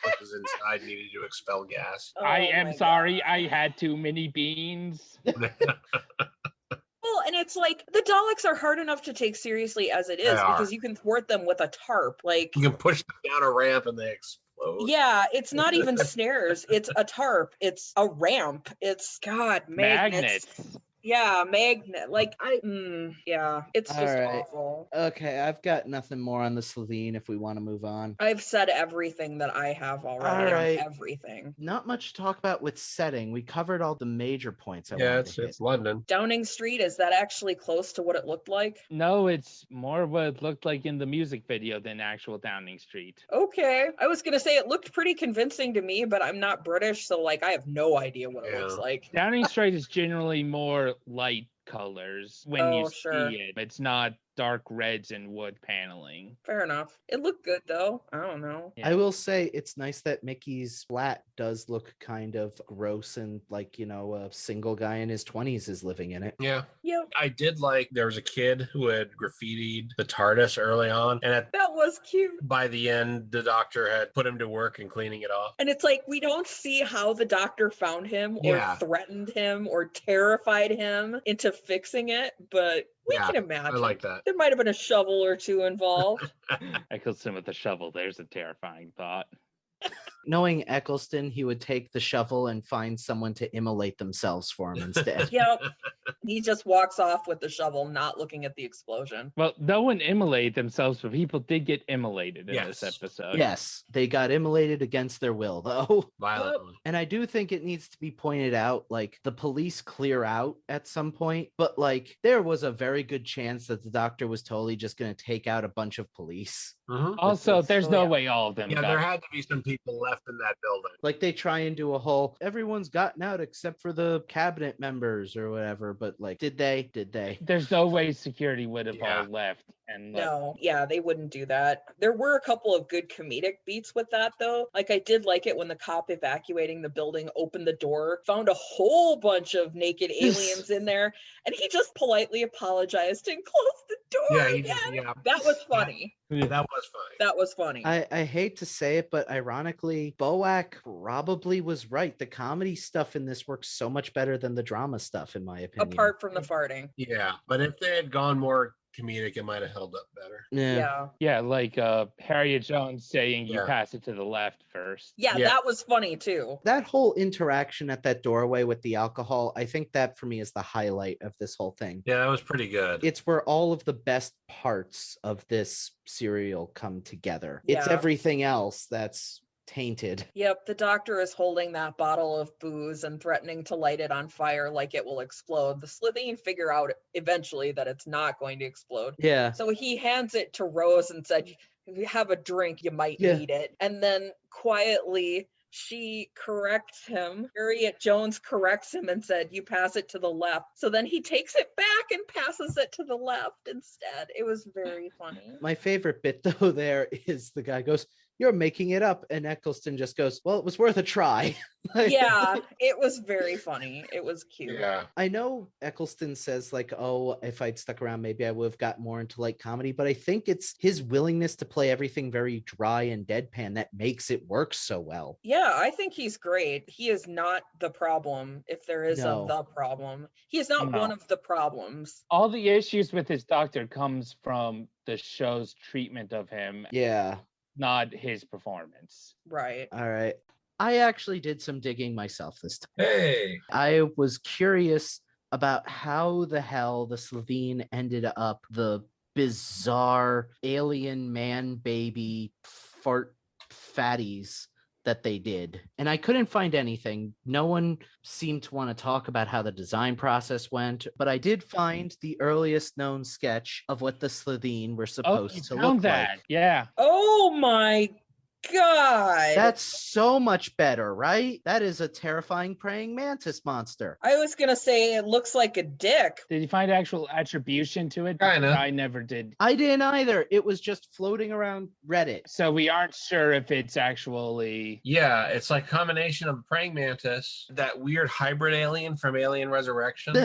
[SPEAKER 4] octopuses inside needed to expel gas?
[SPEAKER 3] I am sorry, I had too many beans.
[SPEAKER 2] Well, and it's like the Daleks are hard enough to take seriously as it is because you can thwart them with a tarp. Like
[SPEAKER 4] you can push them down a ramp and they explode.
[SPEAKER 2] Yeah, it's not even snares. It's a tarp. It's a ramp. It's magnets. Yeah, magnet. Like it's just awful.
[SPEAKER 1] Okay, I've got nothing more on the Slitheen if we want to move on.
[SPEAKER 2] I've said everything that I have already on everything.
[SPEAKER 1] Not much to talk about with setting. We covered all the major points.
[SPEAKER 4] It's London.
[SPEAKER 2] Downing Street, is that actually close to what it looked like?
[SPEAKER 3] No, it's more what it looked like in the music video than actual Downing Street.
[SPEAKER 2] Okay. I was gonna say it looked pretty convincing to me, but I'm not British, so like I have no idea what it looks like.
[SPEAKER 3] Downing Street is generally more light colors when you see it. It's not dark reds and wood paneling.
[SPEAKER 2] Fair enough. It looked good though. I don't know.
[SPEAKER 1] I will say it's nice that Mickey's flat does look kind of gross and like, a single guy in his 20s is living in it.
[SPEAKER 4] Yeah.
[SPEAKER 2] Yep.
[SPEAKER 4] I did like there was a kid who had graffitied the TARDIS early on. And
[SPEAKER 2] that was cute.
[SPEAKER 4] By the end, the doctor had put him to work and cleaning it off.
[SPEAKER 2] And it's like, we don't see how the doctor found him or threatened him or terrified him into fixing it, but we can imagine.
[SPEAKER 4] I like that.
[SPEAKER 2] There might have been a shovel or two involved.
[SPEAKER 3] Eccleston with the shovel. There's a terrifying thought.
[SPEAKER 1] Knowing Eccleston, he would take the shovel and find someone to immolate themselves for him instead.
[SPEAKER 2] Yep. He just walks off with the shovel, not looking at the explosion.
[SPEAKER 3] Well, no one immolated themselves, but people did get immolated in this episode.
[SPEAKER 1] Yes, they got immolated against their will, though.
[SPEAKER 4] Violently.
[SPEAKER 1] And I do think it needs to be pointed out, like, the police clear out at some point, but, like, there was a very good chance that the doctor was totally just going to take out a bunch of police.
[SPEAKER 4] Mm-hmm.
[SPEAKER 3] Also, there's no way all of them
[SPEAKER 4] got there had to be some people left in that building.
[SPEAKER 1] Like, they try and do a whole, everyone's gotten out except for the cabinet members or whatever, but, like, did they?
[SPEAKER 3] There's no way security would have all left. And
[SPEAKER 2] no, they wouldn't do that. There were a couple of good comedic beats with that, though. Like, I did like it when the cop evacuating the building opened the door, found a whole bunch of naked aliens in there, and he just politely apologized and closed the door again. That was funny.
[SPEAKER 4] That was funny.
[SPEAKER 2] That was funny.
[SPEAKER 1] I hate to say it, but ironically, Boak probably was right. The comedy stuff in this works so much better than the drama stuff, in my opinion.
[SPEAKER 2] Apart from the farting.
[SPEAKER 4] Yeah, but if they had gone more comedic, it might have held up better.
[SPEAKER 3] Yeah, like Harriet Jones saying you pass it to the left first.
[SPEAKER 2] Yeah, that was funny too.
[SPEAKER 1] That whole interaction at that doorway with the alcohol, I think that for me is the highlight of this whole thing.
[SPEAKER 4] Yeah, that was pretty good.
[SPEAKER 1] It's where all of the best parts of this serial come together. It's everything else that's tainted.
[SPEAKER 2] Yep, the doctor is holding that bottle of booze and threatening to light it on fire like it will explode. The Slitheen figure out eventually that it's not going to explode.
[SPEAKER 1] Yeah.
[SPEAKER 2] So he hands it to Rose and said, if you have a drink, you might need it. And then quietly she corrects him. Harriet Jones corrects him and said, you pass it to the left. So then he takes it back and passes it to the left instead. It was very funny.
[SPEAKER 1] My favorite bit though there is the guy goes, you're making it up. And Eccleston just goes, well, it was worth a try.
[SPEAKER 2] Yeah, it was very funny. It was cute.
[SPEAKER 4] Yeah.
[SPEAKER 1] I know Eccleston says like, oh, if I'd stuck around, maybe I would have got more into like comedy, but I think it's his willingness to play everything very dry and deadpan that makes it work so well.
[SPEAKER 2] Yeah, I think he's great. He is not the problem, if there is the problem. He is not one of the problems.
[SPEAKER 3] All the issues with his doctor comes from the show's treatment of him.
[SPEAKER 1] Yeah.
[SPEAKER 3] Not his performance.
[SPEAKER 2] Right.
[SPEAKER 1] All right. I actually did some digging myself this time.
[SPEAKER 4] Hey.
[SPEAKER 1] I was curious about how the hell the Slitheen ended up the bizarre alien man baby fart fatties that they did. And I couldn't find anything. No one seemed to want to talk about how the design process went, but I did find the earliest known sketch of what the Slitheen were supposed to look like.
[SPEAKER 3] Yeah.
[SPEAKER 2] Oh my God.
[SPEAKER 1] That's so much better, right? That is a terrifying praying mantis monster.
[SPEAKER 2] I was going to say it looks like a dick.
[SPEAKER 3] Did you find actual attribution to it?
[SPEAKER 4] Kinda.
[SPEAKER 3] I never did.
[SPEAKER 1] I didn't either. It was just floating around Reddit.
[SPEAKER 3] So we aren't sure if it's actually...
[SPEAKER 4] Yeah, it's like a combination of a praying mantis, that weird hybrid alien from Alien Resurrection,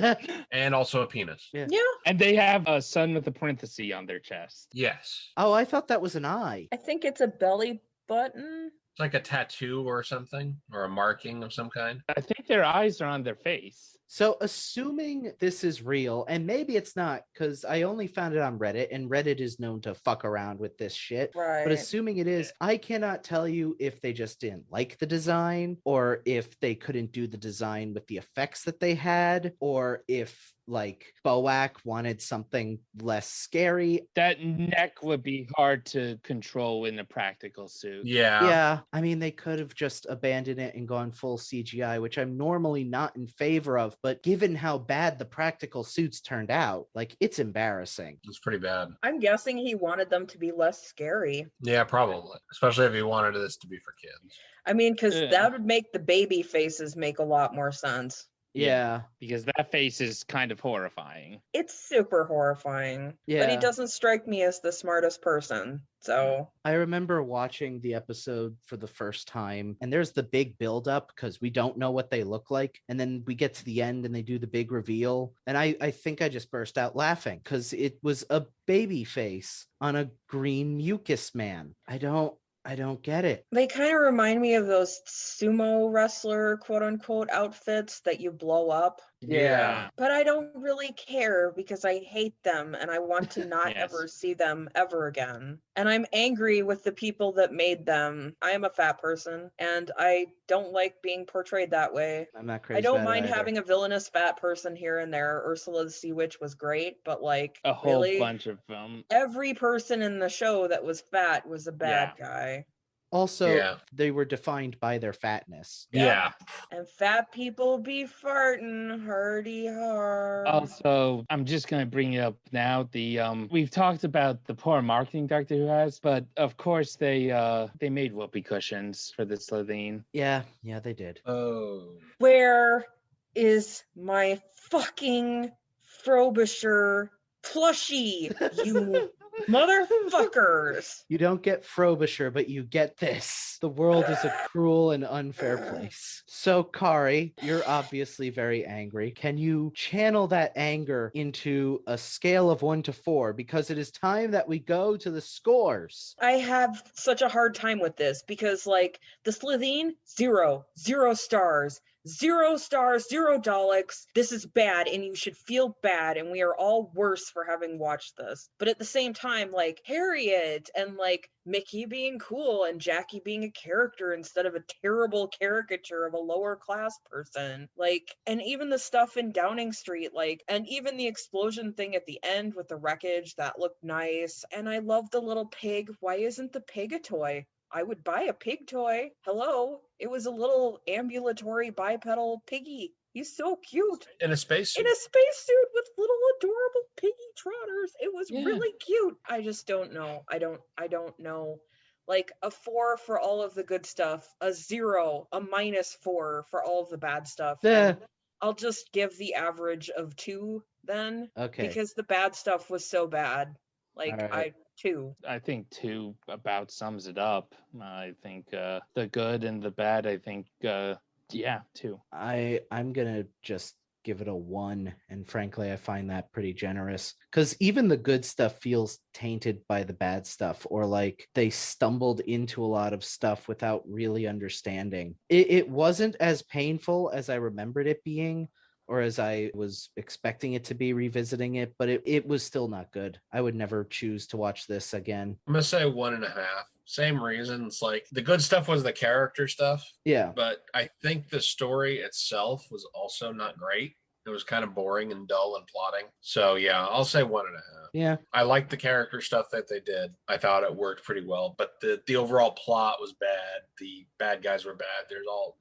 [SPEAKER 4] and also a penis.
[SPEAKER 2] Yeah.
[SPEAKER 3] And they have a sun with a parenthesis on their chest.
[SPEAKER 4] Yes.
[SPEAKER 1] Oh, I thought that was an eye.
[SPEAKER 2] I think it's a belly button.
[SPEAKER 4] It's like a tattoo or something, or a marking of some kind.
[SPEAKER 3] I think their eyes are on their face.
[SPEAKER 1] So assuming this is real, and maybe it's not, because I only found it on Reddit, and Reddit is known to fuck around with this shit.
[SPEAKER 2] Right.
[SPEAKER 1] But assuming it is, I cannot tell you if they just didn't like the design, or if they couldn't do the design with the effects that they had, or if like Boak wanted something less scary.
[SPEAKER 3] That neck would be hard to control in a practical suit.
[SPEAKER 1] Yeah. I mean, they could have just abandoned it and gone full CGI, which I'm normally not in favor of. But given how bad the practical suits turned out, like, it's embarrassing.
[SPEAKER 4] It's pretty bad.
[SPEAKER 2] I'm guessing he wanted them to be less scary.
[SPEAKER 4] Yeah, probably. Especially if he wanted this to be for kids.
[SPEAKER 2] I mean, because that would make the baby faces make a lot more sense.
[SPEAKER 1] Yeah,
[SPEAKER 3] because that face is kind of horrifying.
[SPEAKER 2] It's super horrifying.
[SPEAKER 1] Yeah.
[SPEAKER 2] But he doesn't strike me as the smartest person. So
[SPEAKER 1] I remember watching the episode for the first time, and there's the big buildup because we don't know what they look like. And then we get to the end and they do the big reveal. And I think I just burst out laughing because it was a baby face on a green mucus man. I don't get it.
[SPEAKER 2] They kind of remind me of those sumo wrestler, quote unquote, outfits that you blow up.
[SPEAKER 1] Yeah.
[SPEAKER 2] But I don't really care because I hate them and I want to not ever see them ever again. And I'm angry with the people that made them. I am a fat person and I don't like being portrayed that way.
[SPEAKER 1] I'm not crazy.
[SPEAKER 2] I don't mind having a villainous fat person here and there. Ursula the Sea Witch was great, but like
[SPEAKER 3] a whole
[SPEAKER 2] really,
[SPEAKER 3] bunch of them.
[SPEAKER 2] Every person in the show that was fat was a bad guy.
[SPEAKER 1] Also, they were defined by their fatness.
[SPEAKER 4] Yeah.
[SPEAKER 2] And fat people be farting hardy hard.
[SPEAKER 3] Also, I'm just going to bring it up now. We've talked about the poor marketing Doctor Who has, but of course they made whoopee cushions for the Slitheen.
[SPEAKER 1] Yeah, they did.
[SPEAKER 4] Oh.
[SPEAKER 2] Where is my fucking Frobisher plushie, you motherfuckers?
[SPEAKER 1] You don't get Frobisher, but you get this. The world is a cruel and unfair place. So, Kari, you're obviously very angry. Can you channel that anger into a scale of 1 to 4? Because it is time that we go to the scores.
[SPEAKER 2] I have such a hard time with this because, like, the Slitheen, 0 stars. 0 stars, 0 Daleks. This is bad and you should feel bad and we are all worse for having watched this. But at the same time, like, Harriet and like Mickey being cool and Jackie being a character instead of a terrible caricature of a lower class person. Like, and even the stuff in Downing Street, like, and even the explosion thing at the end with the wreckage, that looked nice. And I love the little pig. Why isn't the pig a toy? I would buy a pig toy. Hello. It was a little ambulatory bipedal piggy. He's so cute.
[SPEAKER 4] In a spacesuit.
[SPEAKER 2] In a spacesuit with little adorable piggy trotters. It was really cute. I just don't know. I don't know. Like a 4 for all of the good stuff, a 0, a -4 for all of the bad stuff.
[SPEAKER 1] Yeah.
[SPEAKER 2] I'll just give the average of 2 then.
[SPEAKER 1] Okay.
[SPEAKER 2] Because the bad stuff was so bad. Like,
[SPEAKER 1] right.
[SPEAKER 2] 2.
[SPEAKER 3] I think 2 about sums it up. I think the good and the bad, I think, 2.
[SPEAKER 1] I'm going to just give it a 1. And frankly, I find that pretty generous because even the good stuff feels tainted by the bad stuff, or like they stumbled into a lot of stuff without really understanding. It wasn't as painful as I remembered it being, or as I was expecting it to be revisiting it, but it was still not good. I would never choose to watch this again.
[SPEAKER 4] I'm going to say 1.5. Same reasons. Like, the good stuff was the character stuff.
[SPEAKER 1] Yeah.
[SPEAKER 4] But I think the story itself was also not great. It was kind of boring and dull and plotting. So, yeah, I'll say 1.5.
[SPEAKER 1] Yeah.
[SPEAKER 4] I liked the character stuff that they did. I thought it worked pretty well. But the overall plot was bad. The bad guys were bad.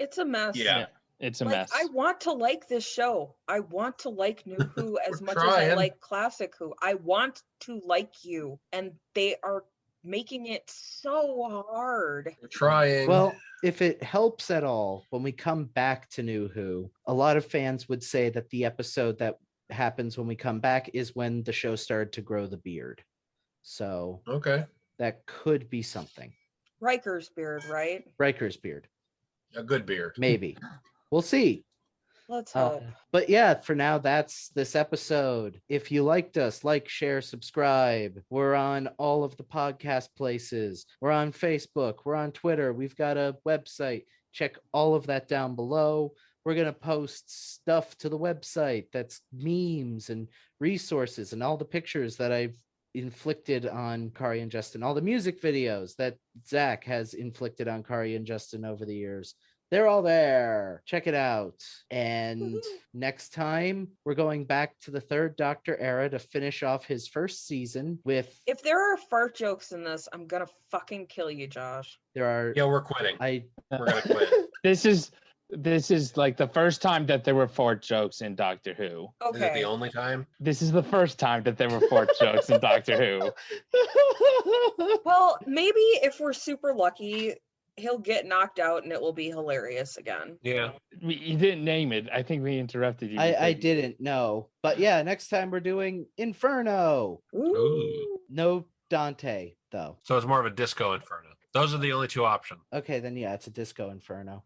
[SPEAKER 2] It's a mess.
[SPEAKER 4] Yeah.
[SPEAKER 3] It's a
[SPEAKER 2] like,
[SPEAKER 3] mess.
[SPEAKER 2] I want to like this show. I want to like New Who as much as I like Classic Who. I want to like you. And they are making it so hard.
[SPEAKER 4] We're trying.
[SPEAKER 1] Well, if it helps at all, when we come back to New Who, a lot of fans would say that the episode that happens when we come back is when the show started to grow the beard. So
[SPEAKER 4] okay,
[SPEAKER 1] that could be something.
[SPEAKER 2] Riker's beard, right?
[SPEAKER 1] Riker's beard.
[SPEAKER 4] A good beard.
[SPEAKER 1] Maybe. We'll see.
[SPEAKER 2] Let's hope.
[SPEAKER 1] But yeah, for now, that's this episode. If you liked us, like, share, subscribe. We're on all of the podcast places. We're on Facebook. We're on Twitter. We've got a website. Check all of that down below. We're going to post stuff to the website that's memes and resources and all the pictures that I've inflicted on Kari and Justin, all the music videos that Zach has inflicted on Kari and Justin over the years. They're all there. Check it out. And next time, we're going back to the Third Doctor era to finish off his first season with...
[SPEAKER 2] If there are fart jokes in this, I'm gonna fucking kill you, Josh.
[SPEAKER 1] There are...
[SPEAKER 4] Yeah, we're quitting. We're gonna quit.
[SPEAKER 3] This is like the first time that there were fart jokes in Doctor Who.
[SPEAKER 2] Okay.
[SPEAKER 4] Is it the only time?
[SPEAKER 3] This is the first time that there were fart jokes in Doctor Who.
[SPEAKER 2] Well, maybe if we're super lucky, he'll get knocked out and it will be hilarious again.
[SPEAKER 4] Yeah.
[SPEAKER 3] You didn't name it. I think we interrupted you.
[SPEAKER 1] I didn't know. But yeah, next time we're doing Inferno.
[SPEAKER 2] Ooh.
[SPEAKER 1] No Dante, though.
[SPEAKER 4] So it's more of a disco Inferno. Those are the only two options.
[SPEAKER 1] Okay, then yeah, it's a disco Inferno.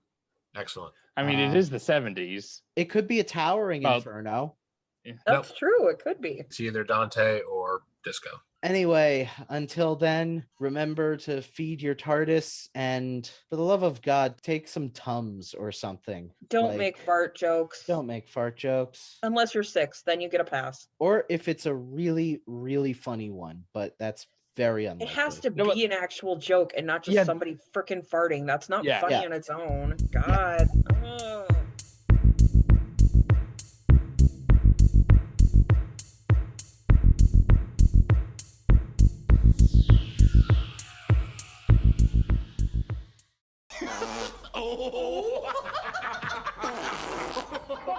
[SPEAKER 4] Excellent.
[SPEAKER 3] I mean, it is the 70s.
[SPEAKER 1] It could be a towering Inferno.
[SPEAKER 2] That's true. It could be.
[SPEAKER 4] It's either Dante or disco.
[SPEAKER 1] Anyway, until then, remember to feed your TARDIS and, for the love of God, take some Tums or something.
[SPEAKER 2] Don't make fart jokes.
[SPEAKER 1] Don't make fart jokes.
[SPEAKER 2] Unless you're 6, then you get a pass.
[SPEAKER 1] Or if it's a really, really funny one, but that's very unlikely.
[SPEAKER 2] It has to be an actual joke and not just somebody freaking farting. That's not funny on its own. God.